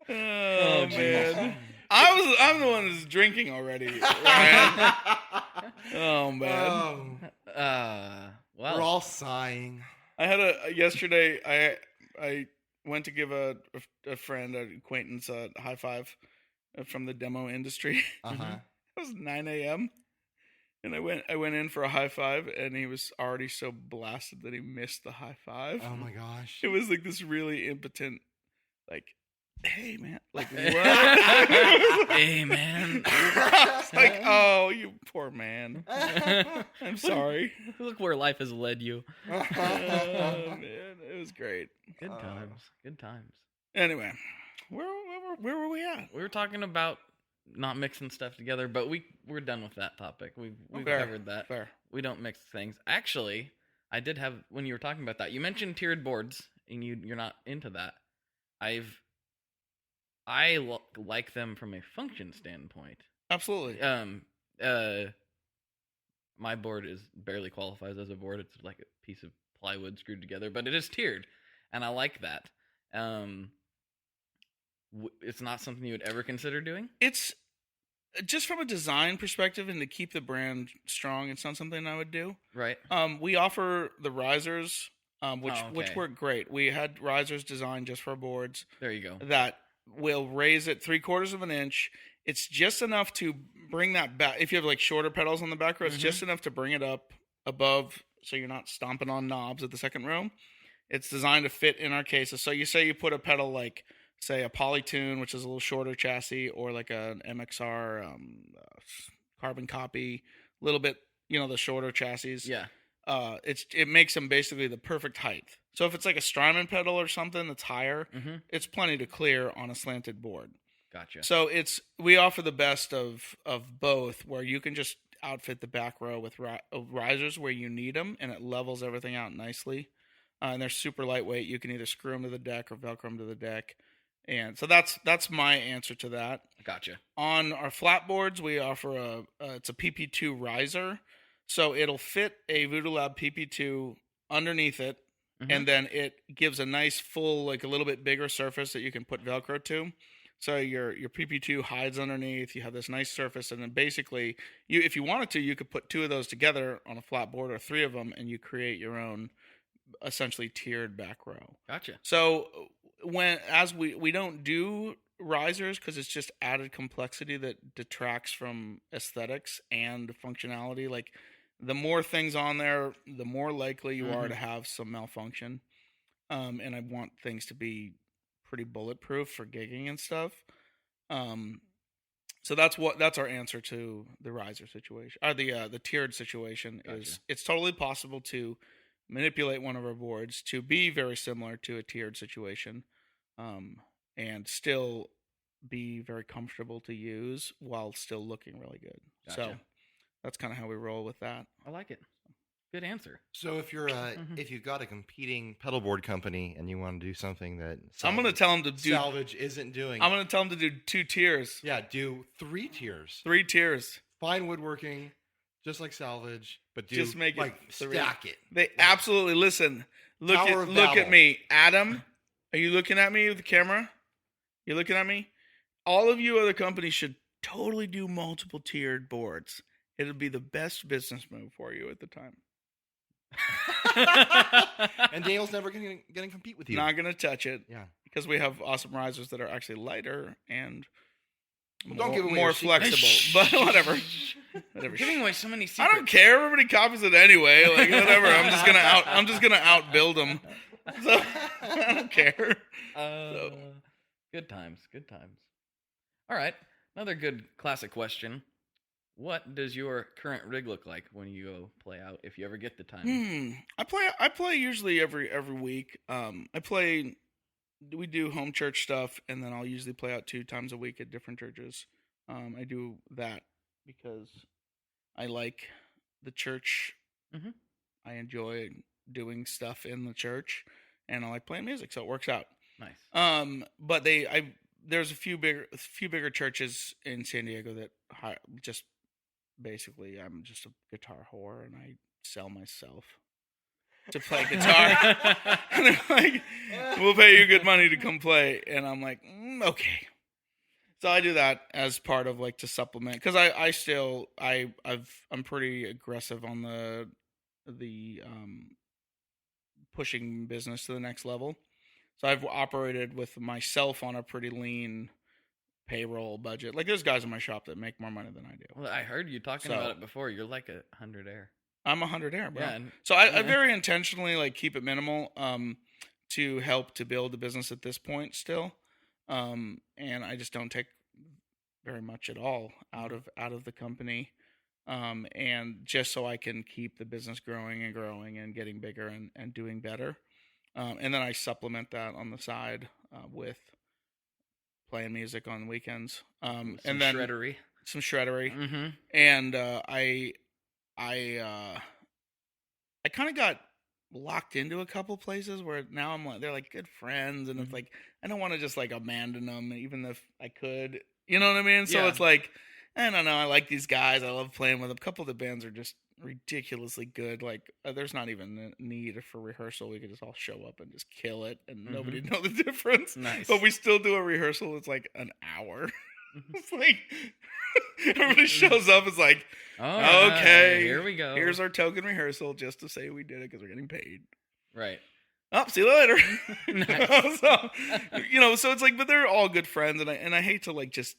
Oh man. I'm the one who's drinking already, Ryan. Oh man. Well, We're all sighing. I had yesterday. I went to give a friend, an acquaintance, a high five from the demo industry. Uh-huh. It was 9 a.m. and I went in for a high five, and he was already so blasted that he missed the high five. Oh my gosh. It was like this really impotent, like, hey man, like what? hey man. It's like, oh, you poor man. I'm sorry. Look where life has led you. Oh man, it was great. Good times. Good times. Anyway, where were we at? We were talking about not mixing stuff together, but we're done with that topic. We've Fair, covered that. fair. We don't mix things. Actually, I did have, when you were talking about that, you mentioned tiered boards, and you're not into that. I like them from a function standpoint. Absolutely. My board barely qualifies as a board. It's like a piece of plywood screwed together, but it is tiered, and I like that. It's not something you would ever consider doing? It's just from a design perspective and to keep the brand strong. It's not something I would do. Right. We offer the risers, which work great. We had risers designed just for our boards. There you go. That will raise it 3/4 of an inch. It's just enough to bring that back. If you have like shorter pedals on the back row, it's just enough to bring it up above, so you're not stomping on knobs at the second row. It's designed to fit in our cases. So you say you put a pedal like, say, a Polytune, which is a little shorter chassis, or like an MXR carbon copy, a little bit, the shorter chassis. Yeah. It makes them basically the perfect height. So if it's like a Strymon pedal or something that's higher, it's plenty to clear on a slanted board. Gotcha. So we offer the best of both, where you can just outfit the back row with risers where you need them, and it levels everything out nicely. And they're super lightweight. You can either screw them to the deck or Velcro them to the deck. And so that's my answer to that. Gotcha. On our flat boards, we offer it's a PP2 riser. So it'll fit a Voodoo Lab PP2 underneath it, and then it gives a nice full, like a little bit bigger surface that you can put Velcro to. So your PP2 hides underneath. You have this nice surface, and then basically, if you wanted to, you could put 2 of those together on a flat board, or 3 of them, and you create your own essentially tiered back row. Gotcha. So we don't do risers because it's just added complexity that detracts from aesthetics and functionality. Like, the more things on there, the more likely you are to have some malfunction. And I want things to be pretty bulletproof for gigging and stuff. So that's our answer to the riser situation, or the tiered situation. Gotcha. Is it's totally possible to manipulate one of our boards to be very similar to a tiered situation, and still be very comfortable to use while still looking really good. Gotcha. So that's kind of how we roll with that. I like it. Good answer. So if you're if you've got a competing pedal board company and you want to do something that I'm going to tell them to do Salvage isn't doing, I'm going to tell them to do 2 tiers. Yeah, do 3 tiers. 3 tiers. Fine woodworking, just like Salvage, but do Just make it like 3. stack it. They absolutely listen. Look at me, Adam. Are you looking at me with the camera? You're looking at me. All of you other companies should totally do multiple tiered boards. It'll be the best business move for you at the time. And Daniel's never going to compete with you. Not going to touch it. Yeah, because we have awesome risers that are actually lighter and more flexible. But whatever. You're giving away so many secrets. I don't care. Everybody copies it anyway. Like, whatever. I'm just gonna outbuild them. So I don't care. Good times. Good times. All right. Another good classic question. what does your current rig look like when you go play out, if you ever get the time? I play usually every week. We do home church stuff, and then I'll usually play out 2 times a week at different churches. I do that because I like the church. Mhm. I enjoy doing stuff in the church, and I like playing music, so it works out. Nice. But there's a few bigger churches in San Diego that just basically I'm just a guitar whore, and I sell myself to play guitar. And they're like, we'll pay you good money to come play. And I'm like, okay. So I do that as part of like to supplement, because I'm pretty aggressive on the pushing business to the next level. So I've operated with myself on a pretty lean payroll budget. Like there's guys in my shop that make more money than I do. Well, I heard you talking about it before. You're like 100 air. I'm 100 air, bro. Yeah, so I very intentionally like keep it minimal to help to build the business at this point still. And I just don't take very much at all out of the company. And just so I can keep the business growing and getting bigger and doing better. And then I supplement that on the side with playing music on weekends. And then some shreddery. Mm-hmm. And I kind of got locked into a couple places where now I'm like, they're like good friends, and it's like I don't want to just like abandon them, even if I could, you know what I mean? So it's like, I don't know, I like these guys, I love playing with them. A couple of the bands are just ridiculously good. Like there's not even a need for rehearsal. We could just all show up and just kill it, and nobody know the difference. Nice. But we still do a rehearsal. It's like an hour. It's like everybody shows up. It's like, okay, here we go. Here's our token rehearsal just to say we did it because we're getting paid. Right. Oh, see you later. Nice. So it's like, but they're all good friends, and I hate to like just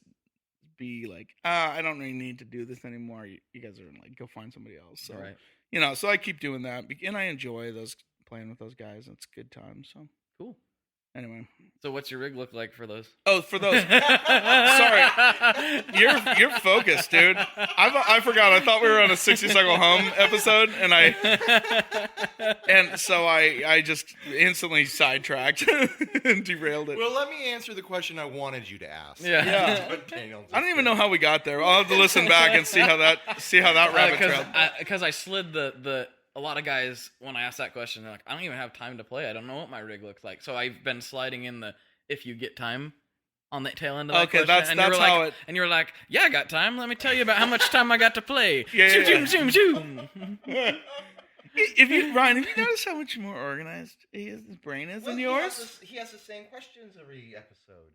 be like, I don't really need to do this anymore. You guys are like, go find somebody else. So right. So I keep doing that, and I enjoy playing with those guys. It's a good time. So cool. Anyway, so what's your rig look like for those? Oh, for those. Sorry, you're focused, dude. I forgot. I thought we were on a 60-cycle hum episode, and so I just instantly sidetracked and derailed it. Well, let me answer the question I wanted you to ask. Yeah. But Daniel I don't even know how we got there. I'll have to listen back and see how that rabbit trailed. Because I slid the. A lot of guys, when I ask that question, they're like, I don't even have time to play. I don't know what my rig looks like. So I've been sliding in the if you get time on the tail end of that question. That's how it... And you're like, yeah, I got time. Let me tell you about how much time I got to play. Yeah. Zoom, zoom, zoom. Ryan, have you noticed how much more organized his brain is than yours? He has the same questions every episode.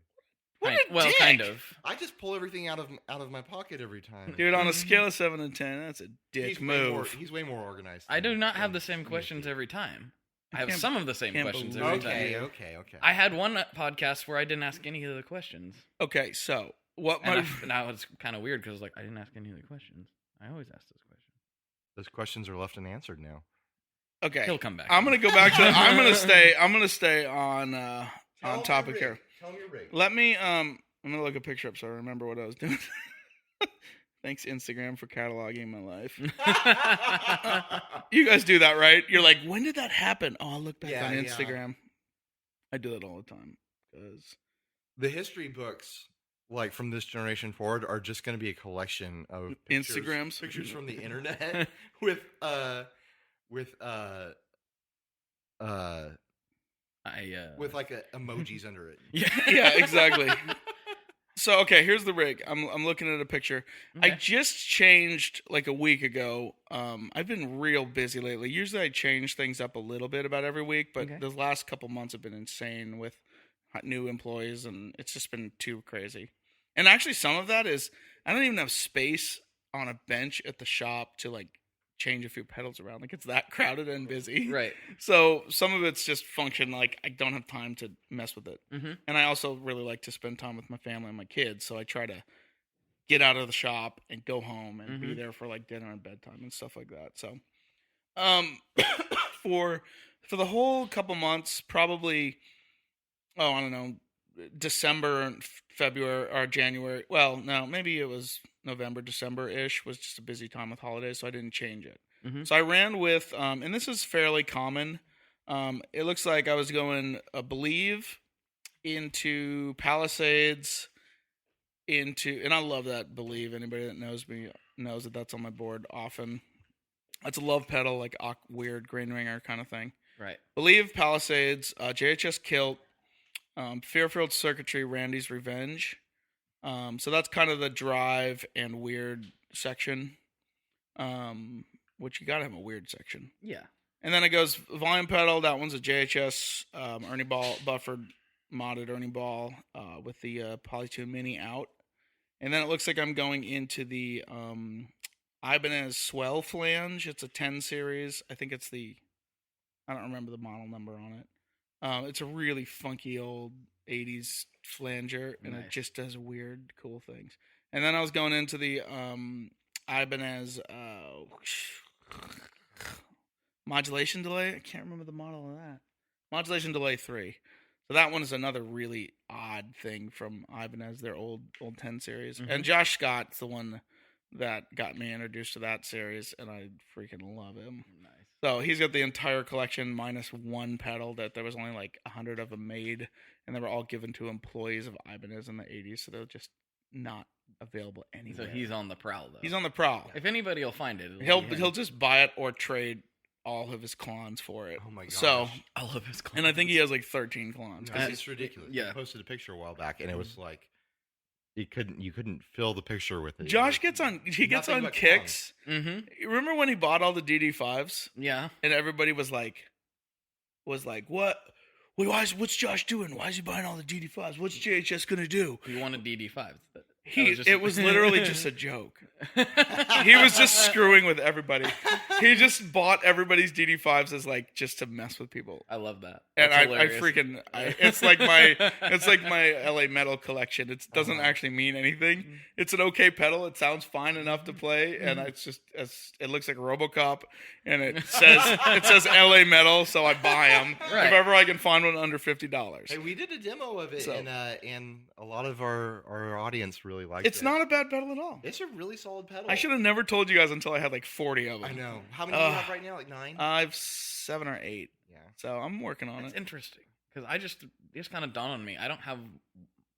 Dick. Kind of. I just pull everything out of my pocket every time. Dude, on a scale of 7 to 10, that's a dick move. He's way more organized. I do not have the same questions every time. I have some of the same questions every time. Okay. I had one podcast where I didn't ask any of the questions. Okay, so what? Now it's kind of weird because I didn't ask any of the questions. I always ask those questions. Those questions are left unanswered now. Okay, he'll come back. I'm gonna go back to. I'm gonna stay on topic here. Tell me your rig. Let me. I'm gonna look a picture up so I remember what I was doing. Thanks, Instagram, for cataloging my life. You guys do that, right? You're like, when did that happen? Oh, I'll look back on Instagram. Yeah. I do that all the time because the history books, like from this generation forward, are just going to be a collection of pictures from the internet with like emojis under it. Yeah, exactly. So, okay, here's the rig. I'm looking at a picture. Okay. I just changed like a week ago. I've been real busy lately. Usually I change things up a little bit about every week, but the last couple months have been insane with new employees, and it's just been too crazy. And actually some of that is I don't even have space on a bench at the shop to like change a few pedals around. Like it's that crowded and busy. Right. So some of it's just function. Like I don't have time to mess with it. Mm-hmm. And I also really like to spend time with my family and my kids. So I try to get out of the shop and go home and be there for like dinner and bedtime and stuff like that. So, for the whole couple months, probably, I don't know, December and February or January. Well, no, maybe it was November, December-ish was just a busy time with holidays, so I didn't change it. Mm-hmm. So I ran with, and this is fairly common. It looks like I was going Believe into Palisades into, and I love that Believe. Anybody that knows me knows that that's on my board often. That's a love pedal, like weird grain ringer kind of thing. Right. Believe, Palisades, JHS Kilt, Fairfield Circuitry, Randy's Revenge. So that's kind of the drive and weird section, which you gotta have a weird section. Yeah. And then it goes volume pedal. That one's a JHS Ernie Ball, buffered, modded Ernie Ball with the Polytune Mini out. And then it looks like I'm going into the Ibanez Swell Flange. It's a 10 series. I think it's I don't remember the model number on it. It's a really funky old 80s flanger, and Nice. it just does weird, cool things. And then I was going into the Ibanez Modulation Delay. I can't remember the model of that. Modulation Delay 3. So that one is another really odd thing from Ibanez, their old 10 series. Mhm. And Josh Scott's the one that got me introduced to that series, and I freaking love him. Nice. So he's got the entire collection minus one pedal that there was only like 100 of them made, and they were all given to employees of Ibanez in the 80s, so they're just not available anywhere. So he's on the prowl, though. He's on the prowl. If anybody will find it, He'll just buy it or trade all of his clones for it. Oh my gosh. So, I love his clones. and I think he has like 13 clones. No, it's ridiculous. yeah. He posted a picture a while back, and it was like you couldn't fill the picture with it. Josh gets on Nothing but kicks. Mm-hmm. You remember when he bought all the DD5s Yeah. and everybody was like, what? Wait, what's Josh doing? Why is he buying all the DD5s? What's JHS gonna do? He wanted DD5s. It was literally just a joke. He was just screwing with everybody. He just bought everybody's DD5s as like just to mess with people. I love that. And That's I hilarious. freaking it's like my LA metal collection. It doesn't actually mean anything. It's an okay pedal. It sounds fine enough to play, and it looks like RoboCop, and it says LA metal, so I buy them Right. if ever I can find one under $50. Hey, we did a demo of it, So- and a lot of our audience really liked it. It's not a bad pedal at all. It's a really solid pedal. I should have never told you guys until I had like 40 of them. I know. How many do you have right now? Like 9? I have 7 or 8. Yeah. So I'm working on It's it. interesting because it just kind of dawned on me. I don't have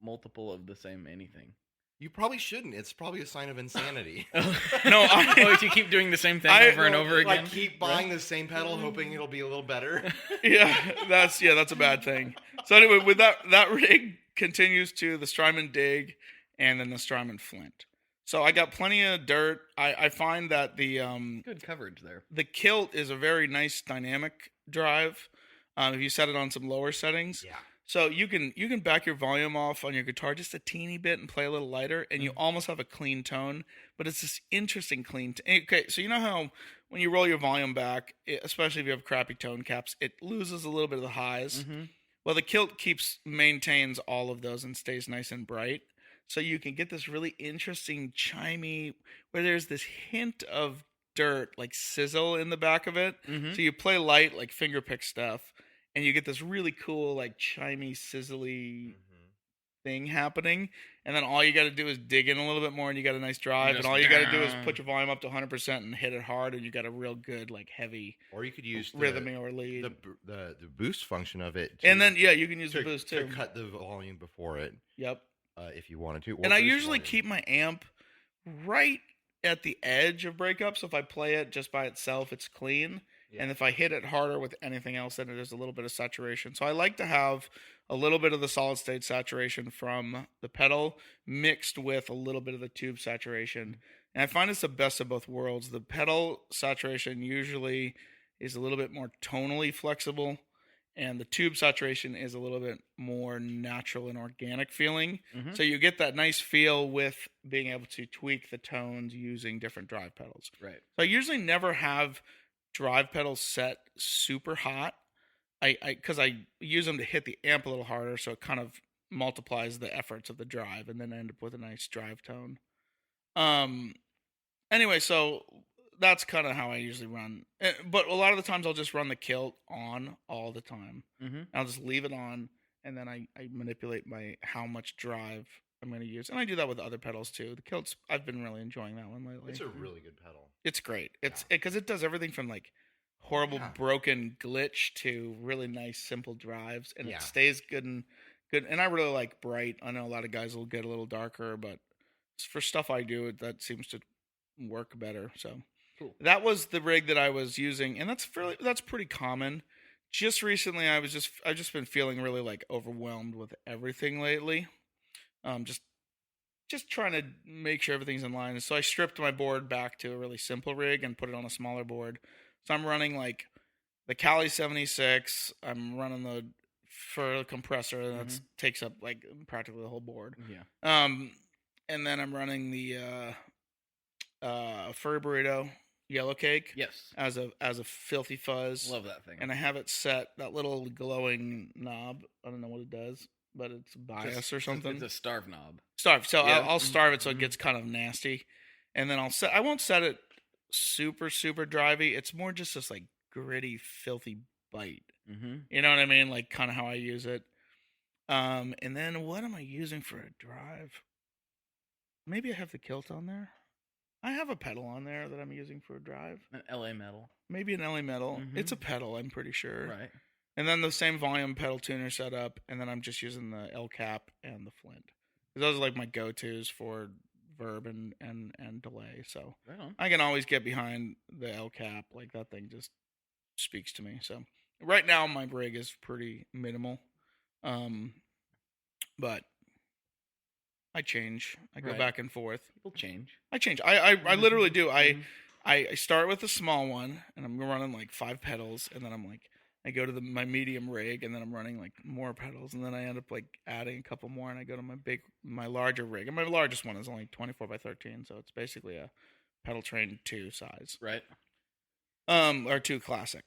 multiple of the same anything. You probably shouldn't. It's probably a sign of insanity. No, if you keep doing the same thing over and over again, Like keep buying the same pedal, hoping it'll be a little better. that's a bad thing. So anyway, with that rig continues to the Strymon Dig and then the Strymon Flint. So I got plenty of dirt. I find that the good coverage there. the Kilt is a very nice dynamic drive. If you set it on some lower settings. Yeah. So you can back your volume off on your guitar just a teeny bit and play a little lighter, and you almost have a clean tone. But it's this interesting clean. Okay, so you know how when you roll your volume back, especially if you have crappy tone caps, it loses a little bit of the highs. Mm-hmm. Well, the Kilt maintains all of those and stays nice and bright. So you can get this really interesting chimey, where there's this hint of dirt, like sizzle in the back of it. Mm-hmm. So you play light, like fingerpick stuff, and you get this really cool, like chimey, sizzly thing happening. And then all you got to do is dig in a little bit more, and you got a nice drive. Just And all you got to do is put your volume up to 100% and hit it hard, and you got a real good, like heavy Or you could use rhythm or lead. the boost function of it. And then you can use the boost to too. cut the volume before it. Yep. If you wanted to. Or And I boost usually volume. keep my amp right at the edge of breakup. So if I play it just by itself, it's clean. Yeah. And if I hit it harder with anything else, then there's a little bit of saturation. So I like to have a little bit of the solid state saturation from the pedal mixed with a little bit of the tube saturation. And I find it's the best of both worlds. The pedal saturation usually is a little bit more tonally flexible, and the tube saturation is a little bit more natural and organic feeling. Mhm. So you get that nice feel with being able to tweak the tones using different drive pedals. Right. So I usually never have drive pedals set super hot. Because I use them to hit the amp a little harder, so it kind of multiplies the efforts of the drive, and then I end up with a nice drive tone. Anyway, so that's kind of how I usually run. But a lot of the times I'll just run the Kilt on all the time. Mm-hmm. I'll just leave it on, and then I manipulate how much drive I'm going to use. And I do that with other pedals too. The Kilt's, I've been really enjoying that one lately. It's a really good pedal. It's great. It's because it does everything from like horrible broken glitch to really nice simple drives, and it stays good and good. And I really like bright. I know a lot of guys will get a little darker, but for stuff I do, that seems to work better. So cool. That was the rig that I was using, and that's pretty common. Just recently, I've just been feeling really like overwhelmed with everything lately. Just trying to make sure everything's in line. So I stripped my board back to a really simple rig and put it on a smaller board. So I'm running like the Cali 76. I'm running the for compressor that takes up like practically the whole board. Yeah. And then I'm running the Furry Burrito Yellow Cake. Yes. As a filthy fuzz. Love that thing. And I have it set, that little glowing knob. I don't know what it does, but it's bias or something. It's a starve knob. Starve. So I'll starve it so it gets kind of nasty. And then I won't set it super, super drivey. It's more just this like gritty, filthy bite. Mm-hmm. You know what I mean? Like kind of how I use it. And then what am I using for a drive? Maybe I have the Kilt on there. I have a pedal on there that I'm using for a drive. An LA metal. Maybe an LA metal. Mm-hmm. It's a pedal, I'm pretty sure. Right. And then the same volume pedal tuner set up, and then I'm just using the L cap and the Flint. Those are like my go-tos for verb and delay. So right on. I can always get behind the L cap. Like that thing just speaks to me. So right now my rig is pretty minimal. But I change. I go back and forth. People change. I change. I literally do. I start with a small one, and I'm running like 5 pedals, and then I'm like, I go to my medium rig, and then I'm running like more pedals, and then I end up like adding a couple more, and I go to my larger rig, and my largest one is only 24 by 13, so it's basically a pedal train 2 size, right? Or 2 classic.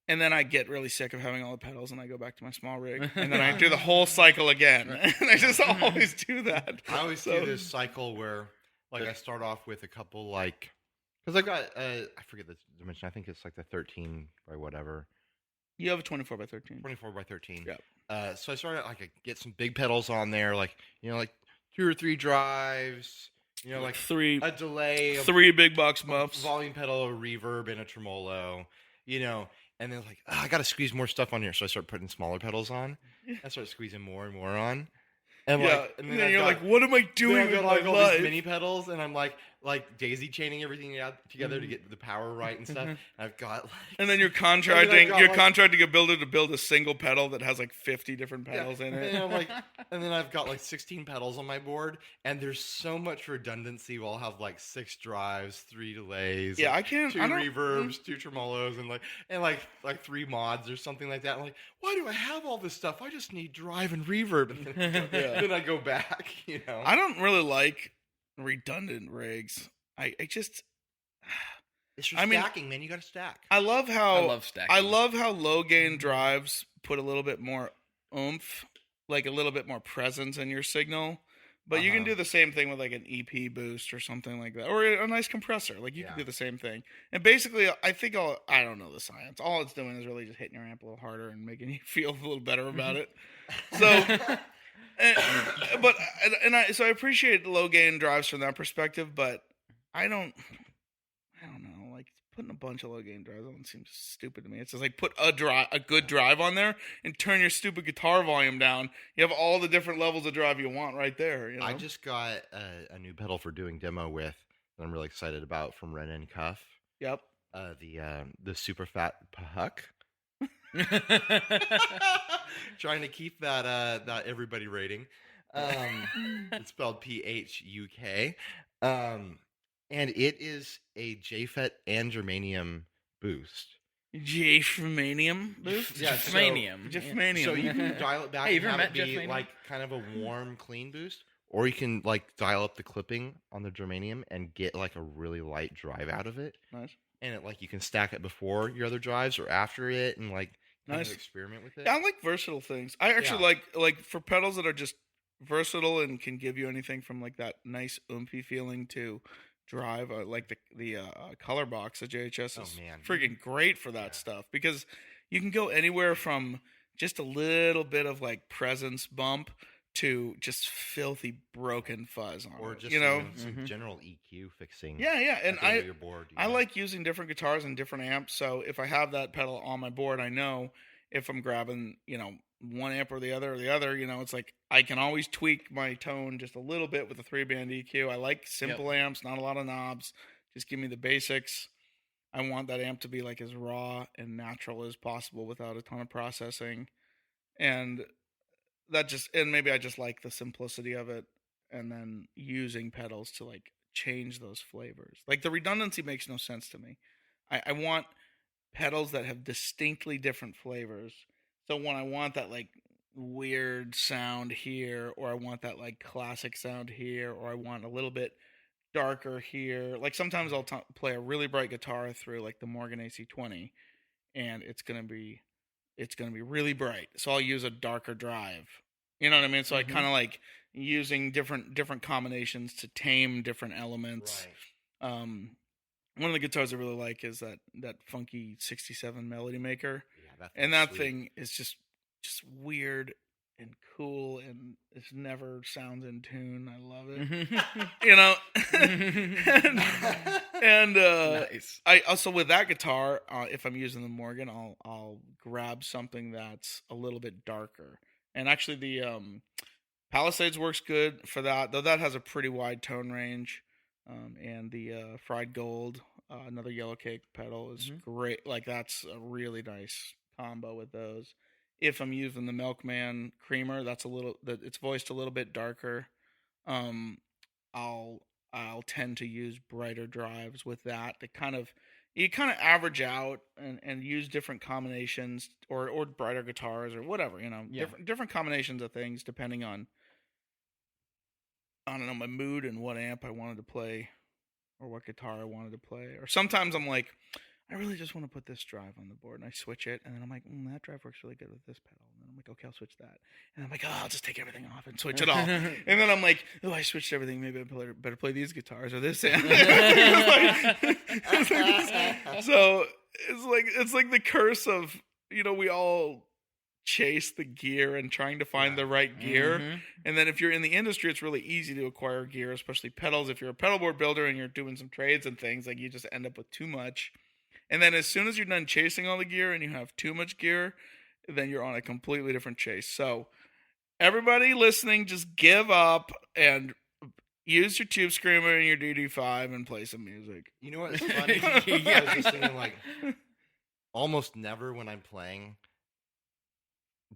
And then I get really sick of having all the pedals, and I go back to my small rig, and then I do the whole cycle again. Right. And I just always do that. I always do this cycle where, like, I start off with a couple, like, because I've got, I forget the dimension. I think it's like the 13 by whatever. You have a 24 by 13. 24 by 13. Yeah. So I started, like, I get some big pedals on there, like, like 2 or 3 drives, like 3 a delay, 3 big box muffs, volume pedal, a reverb, and a tremolo, And then like, I got to squeeze more stuff on here. So I start putting smaller pedals on. I start squeezing more and more on. And and then you're like, what am I doing with my all life? these mini pedals, and I'm like daisy chaining everything together to get the power right and stuff. And I've got and then you're contracting a builder to build a single pedal that has like 50 different pedals in it. And then I've got like 16 pedals on my board, and there's so much redundancy. I'll have like 6 drives, 3 delays. Yeah, like, I can't. 2 reverbs, 2 tremolos, and 3 mods or something like that. I'm like, why do I have all this stuff? I just need drive and reverb. And then I go back. I don't really like redundant rigs. I just. It's for stacking, man. You got to stack. I love stacking. I love how low gain drives put a little bit more oomph, like a little bit more presence in your signal. But you can do the same thing with like an EP boost or something like that, or a nice compressor. Like you can do the same thing. And basically, I think I don't know the science. All it's doing is really just hitting your amp a little harder and making you feel a little better about it. So. So I appreciate low gain drives from that perspective, but I don't know. Like putting a bunch of low gain drives on seems stupid to me. It's just like put a good drive on there and turn your stupid guitar volume down. You have all the different levels of drive you want right there. I just got a new pedal for doing demo with that I'm really excited about from Ren and Cuff. Yep. The super fat Puck. Trying to keep that everybody rating. It's spelled PHUK. And it is a JFET and germanium boost. Germanium boost? Yeah, germanium. Germanium. So you can dial it back Hey, and have it be Germanium? like kind of a warm, clean boost. Or you can like dial up the clipping on the germanium and get like a really light drive out of it. Nice. And it like you can stack it before your other drives or after it and like kind of Nice. experiment with it. Yeah, I like versatile things. I actually like for pedals that are just versatile and can give you anything from like that nice oomphy feeling to drive. Like the color box at JHS is freaking great for that stuff because you can go anywhere from just a little bit of like presence bump to just filthy broken fuzz on Or it, just you know. some general EQ fixing. Yeah, and at the end of your board, I like using different guitars and different amps. So if I have that pedal on my board, I know if I'm grabbing, one amp or the other, it's like I can always tweak my tone just a little bit with a 3-band EQ. I like simple amps, not a lot of knobs. Just give me the basics. I want that amp to be like as raw and natural as possible without a ton of processing. And maybe I just like the simplicity of it, and then using pedals to like change those flavors. Like the redundancy makes no sense to me. I want pedals that have distinctly different flavors. So when I want that like weird sound here, or I want that like classic sound here, or I want a little bit darker here. Like sometimes I'll play a really bright guitar through like the Morgan AC20, and it's gonna be really bright. So I'll use a darker drive. You know what I mean? So I kind of like using different combinations to tame different elements. Right. One of the guitars I really like is that funky 67 Melody Maker. Yeah, that thing is just weird and cool, and it never sounds in tune. I love it. and Nice. I also, with that guitar, if I'm using the Morgan, I'll grab something that's a little bit darker. And actually, the Palisades works good for that, though that has a pretty wide tone range. And the Fried Gold, another yellow cake pedal, is great. Like that's a really nice combo with those. If I'm using the Milkman Creamer, it's voiced a little bit darker. I'll tend to use brighter drives with that. You kind of average out and use different combinations or brighter guitars or whatever, different combinations of things depending on, I don't know, my mood and what amp I wanted to play or what guitar I wanted to play. Or sometimes I'm like, I really just want to put this drive on the board, and I switch it, and then I'm like, that drive works really good with this pedal. And then I'm like, okay, I'll switch that. And I'm like, I'll just take everything off and switch it all. And then I'm like, I switched everything. Maybe I better play these guitars or this amp. So it's like the curse of, we all chase the gear and trying to find the right gear. And then if you're in the industry, it's really easy to acquire gear, especially pedals. If you're a pedal board builder and you're doing some trades and things, like you just end up with too much. And then as soon as you're done chasing all the gear and you have too much gear, then you're on a completely different chase. So everybody listening, just give up and use your Tube Screamer and your DD5 and play some music. You know what's funny? I was just thinking, like, almost never when I'm playing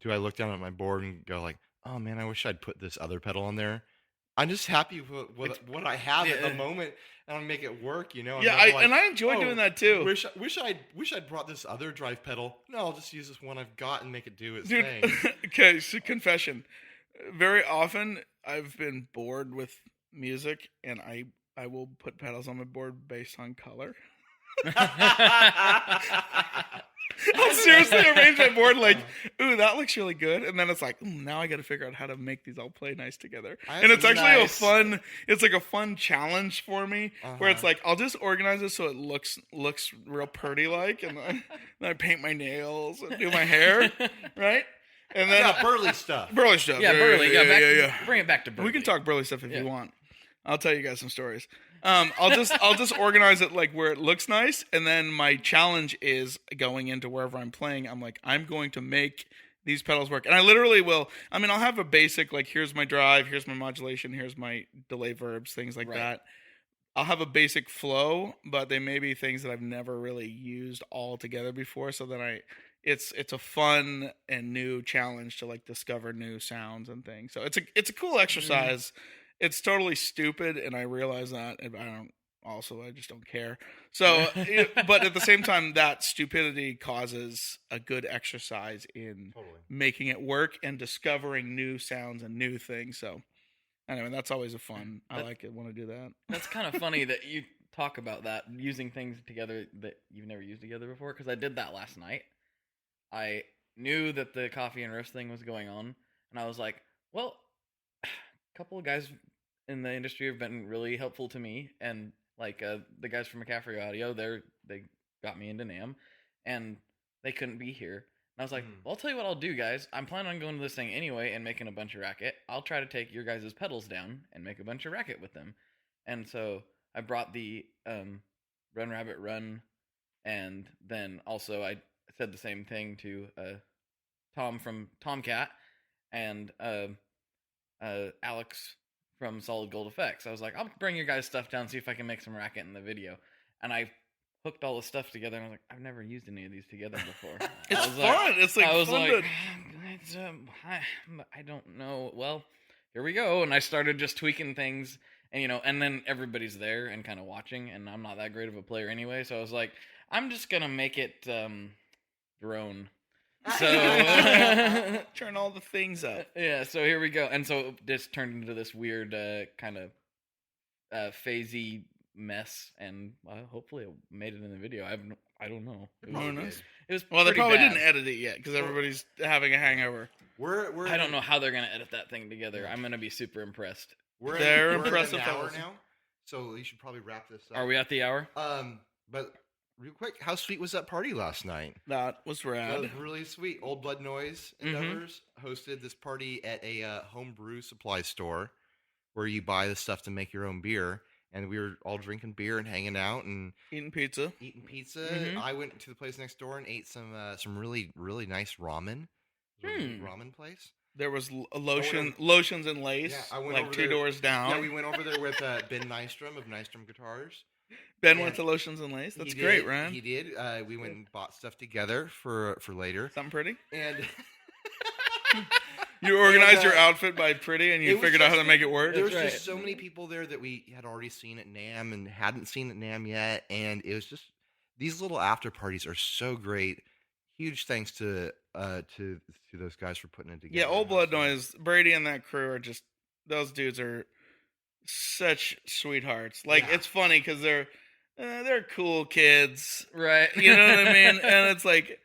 do I look down at my board and go like, oh man, I wish I'd put this other pedal on there. I'm just happy with what I have at the moment, and I'll make it work, Yeah, I enjoy doing that too. Wish I'd brought this other drive pedal. No, I'll just use this one I've got and make it do its Dude, thing. Okay, so confession. Very often I've been bored with music, and I will put pedals on my board based on color. I'll seriously arrange my board like, ooh, that looks really good, and then it's like, now I got to figure out how to make these all play nice together. And it's actually a fun challenge for me, where it's like I'll just organize it so it looks real pretty like, and then I paint my nails and do my hair, right? And then burly stuff. Yeah, burly. Yeah. Bring it back to burly. We can talk burly stuff if you want. I'll tell you guys some stories. I'll just organize it like where it looks nice, and then my challenge is going into wherever I'm playing. I'm like, I'm going to make these pedals work, and I literally will. I mean, I'll have a basic like, here's my drive, here's my modulation, here's my delay verbs, things like that. I'll have a basic flow, but they may be things that I've never really used all together before. So then it's a fun and new challenge to like discover new sounds and things. So it's a cool exercise. It's totally stupid, and I realize that, and I just don't care. So, but at the same time, that stupidity causes a good exercise in making it work and discovering new sounds and new things. So, anyway, that's always a fun. I like it when I do that. That's kind of funny that you talk about that, using things together that you've never used together before, because I did that last night. I knew that the coffee and roast thing was going on, and I was like, well, a couple of guys in the industry have been really helpful to me, and like the guys from McCaffrey Audio, they got me into NAMM, and they couldn't be here, And I was like, well, I'll tell you what I'll do, guys. I'm planning on going to this thing anyway and making a bunch of racket. I'll try to take your guys' pedals down and make a bunch of racket with them. And so I brought the Run Rabbit Run, and then also I said the same thing to Tom from Tomcat and Alex from Solid Gold Effects. I was like, I'll bring your guys' stuff down, see if I can make some racket in the video. And I hooked all the stuff together, and I was like, I've never used any of these together before. It's fun. It's like I was fun like, I don't know. Well, here we go. And I started just tweaking things, and and then everybody's there and kind of watching, and I'm not that great of a player anyway, so I was like, I'm just gonna make it drone. So turn all the things up. Yeah, so here we go. And so it just turned into this weird kind of phasey mess, and hopefully I made it in the video. I don't know. It was Well, they probably bad. didn't edit it yet because everybody's having a hangover. I don't know how they're gonna edit that thing together. I'm gonna be super impressed. They're we're impressive at an hour fellas. now, so you should probably wrap this up. Are we at the hour? But real quick, how sweet was that party last night? That was That rad. was really sweet. Old Blood Noise Endeavors hosted this party at a homebrew supply store where you buy the stuff to make your own beer. And we were all drinking beer and hanging out and Eating pizza. I went to the place next door and ate some really, really nice ramen. It was a good ramen place. There was lotions and lace. Yeah, I went like over 2 there. doors down. Yeah, we went over there with Ben Nystrom of Nystrom Guitars. Ben went to Lotions and Lace. That's great, Ryan. He did. We went and bought stuff together for later. Something pretty. And you organized your outfit by pretty, and you figured out how to make it work. There was right. just so many people there that we had already seen at NAMM and hadn't seen at NAMM yet, and it was just these little after parties are so great. Huge thanks to those guys for putting it together. Yeah, Old Blood Noise, Brady and that crew are just, those dudes are such sweethearts. Like, it's funny because they're cool kids, Right. You know what I mean? And it's like,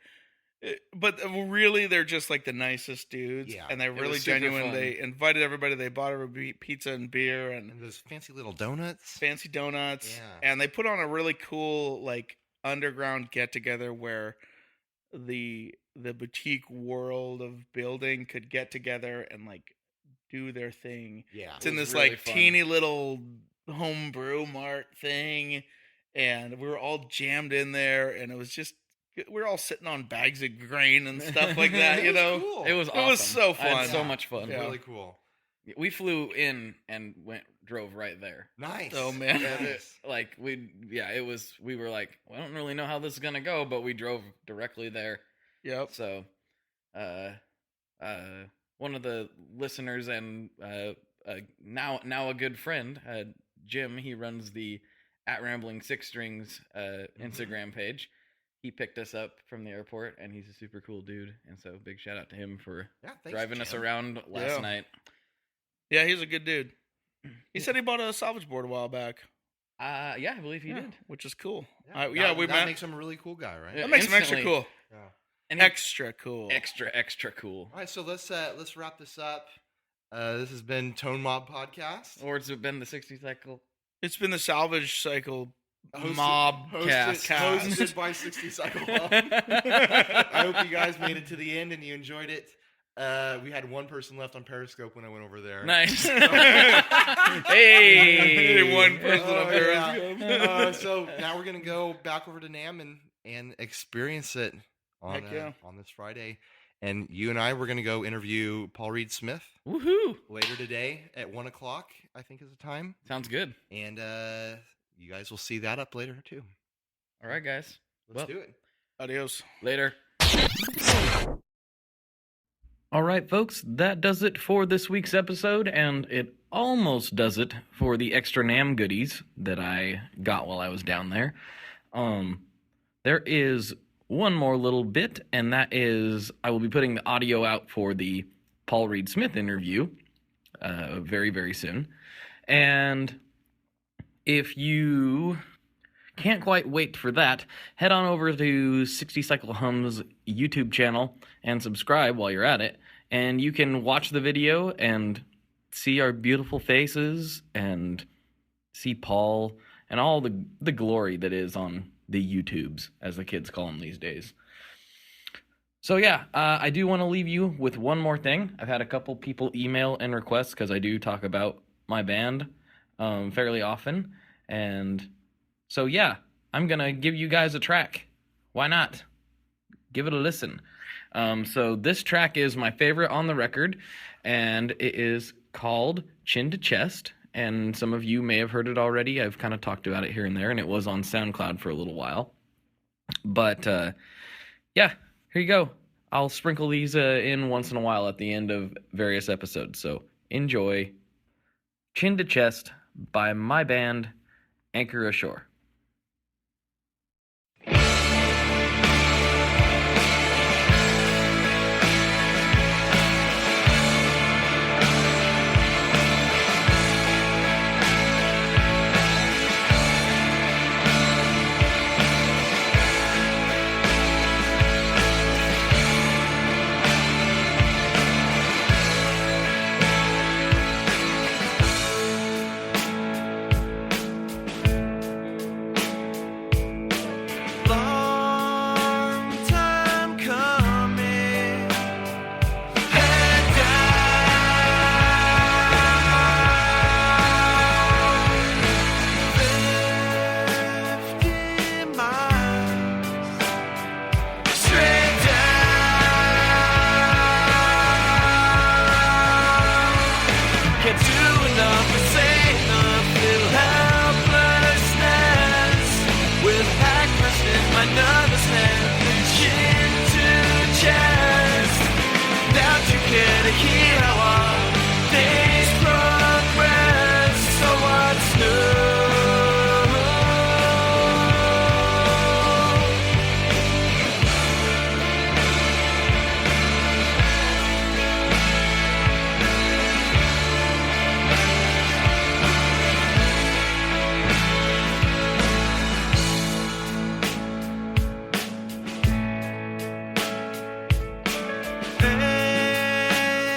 but really they're just like the nicest dudes. Yeah, and they're it really was super genuine. fun. They invited everybody. They bought everybody pizza and beer and And those fancy little donuts. fancy donuts. Yeah. And they put on a really cool like underground get together where the boutique world of building could get together and like do their thing. Yeah. It's in was this really like fun. teeny little homebrew mart thing, and we were all jammed in there, and it was just, we were all sitting on bags of grain and stuff like that, you know. Cool. It was awesome. It was so I had fun. so much fun. Yeah. Really cool. We flew in and drove right there. Nice. Oh, man. Nice. Like we were like, well, I don't really know how this is gonna go, but we drove directly there. Yep. So, one of the listeners and now a good friend, Jim, he runs the @Rambling6Strings Instagram page. He picked us up from the airport, and he's a super cool dude. And so, big shout out to him for Thanks, driving us Jim. around last night. Yeah, he's a good dude. He said he bought a salvage board a while back. Yeah, I believe he did. Which is cool. That, we that met. makes him a really cool guy, right? Yeah. That makes him extra instantly. cool. Yeah. And Extra cool. extra cool. All right, so let's wrap this up. This has been Tone Mob Podcast. Or it's been the 60 cycle. It's been the Salvage Cycle Hosted- mob hosted, cast. hosted by 60 Cycle Mob. I hope you guys made it to the end and you enjoyed it. We had one person left on Periscope when I went over there. Nice. Hey, One person Oh, up there. yeah. So now we're gonna go back over to NAMM and experience it on Heck yeah. on this Friday. And you and I, we're gonna go interview Paul Reed Smith Woohoo! later today at 1:00. I think is the time. Sounds good. And you guys will see that up later too. All right, guys. Let's do it. Adios. Later. All right, folks, that does it for this week's episode, and it almost does it for the extra NAMM goodies that I got while I was down there. There is one more little bit, and that is I will be putting the audio out for the Paul Reed Smith interview very, very soon. And if you can't quite wait for that, head on over to 60 Cycle Hum's YouTube channel and subscribe while you're at it. And you can watch the video and see our beautiful faces and see Paul and all the glory that is on the YouTubes, as the kids call them these days. So yeah, I do want to leave you with one more thing. I've had a couple people email and request because I do talk about my band fairly often. And so yeah, I'm going to give you guys a track. Why not? Give it a listen. So this track is my favorite on the record, and it is called Chin to Chest. And some of you may have heard it already. I've kind of talked about it here and there, and it was on SoundCloud for a little while. But yeah, here you go. I'll sprinkle these in once in a while at the end of various episodes. So enjoy Chin to Chest by my band, Anchor Ashore.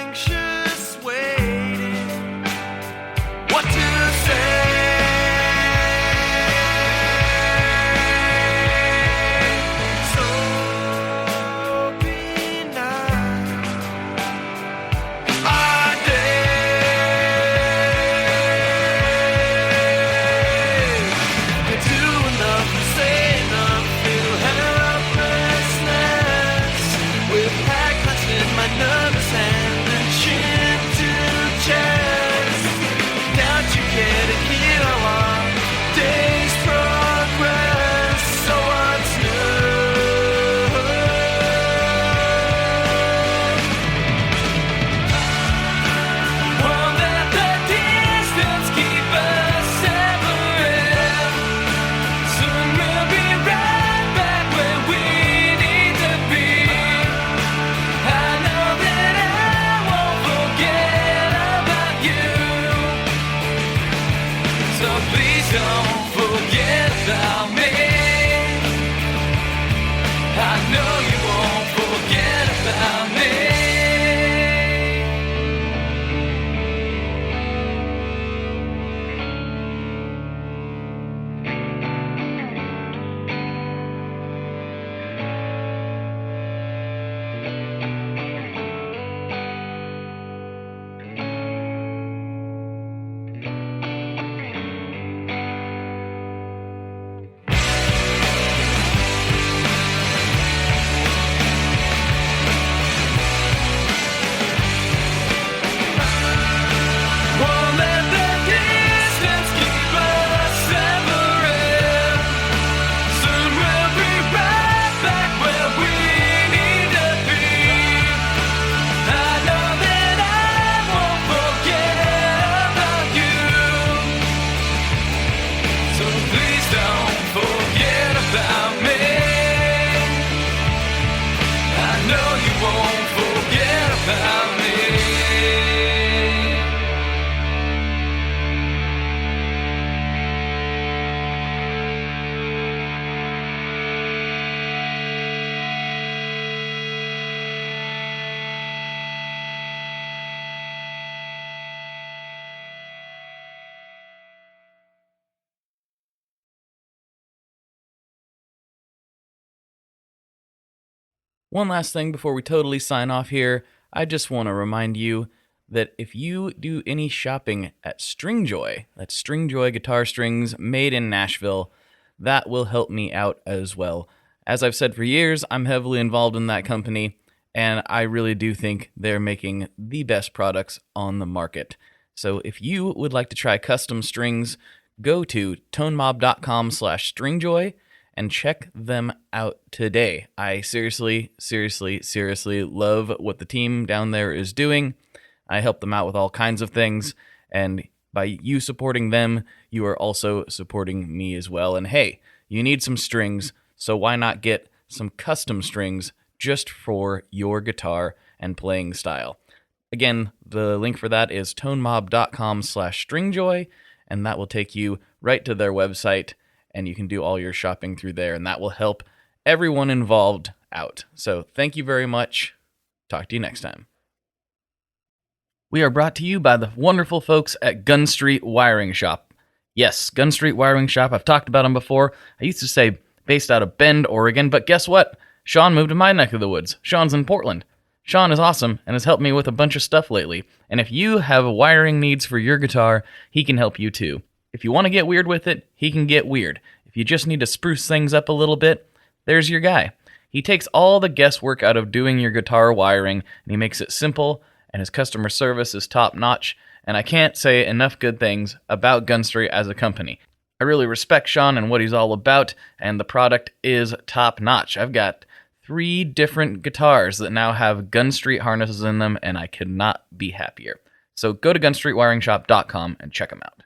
Anxious One last thing before we totally sign off here, I just want to remind you that if you do any shopping at Stringjoy, that's Stringjoy guitar strings made in Nashville, that will help me out as well. As I've said for years, I'm heavily involved in that company, and I really do think they're making the best products on the market. So if you would like to try custom strings, go to tonemob.com/stringjoy and check them out today. I seriously love what the team down there is doing. I help them out with all kinds of things, and by you supporting them, you are also supporting me as well. And hey, you need some strings, so why not get some custom strings just for your guitar and playing style? Again, the link for that is tonemob.com/stringjoy, and that will take you right to their website, and you can do all your shopping through there, and that will help everyone involved out. So thank you very much. Talk to you next time. We are brought to you by the wonderful folks at Gun Street Wiring Shop. Yes, Gun Street Wiring Shop. I've talked about them before. I used to say based out of Bend, Oregon, but guess what? Sean moved to my neck of the woods. Sean's in Portland. Sean is awesome and has helped me with a bunch of stuff lately. And if you have wiring needs for your guitar, he can help you too. If you want to get weird with it, he can get weird. If you just need to spruce things up a little bit, there's your guy. He takes all the guesswork out of doing your guitar wiring, and he makes it simple, and his customer service is top-notch, and I can't say enough good things about Gun Street as a company. I really respect Sean and what he's all about, and the product is top-notch. I've got 3 different guitars that now have Gun Street harnesses in them, and I could not be happier. So go to gunstreetwiringshop.com and check them out.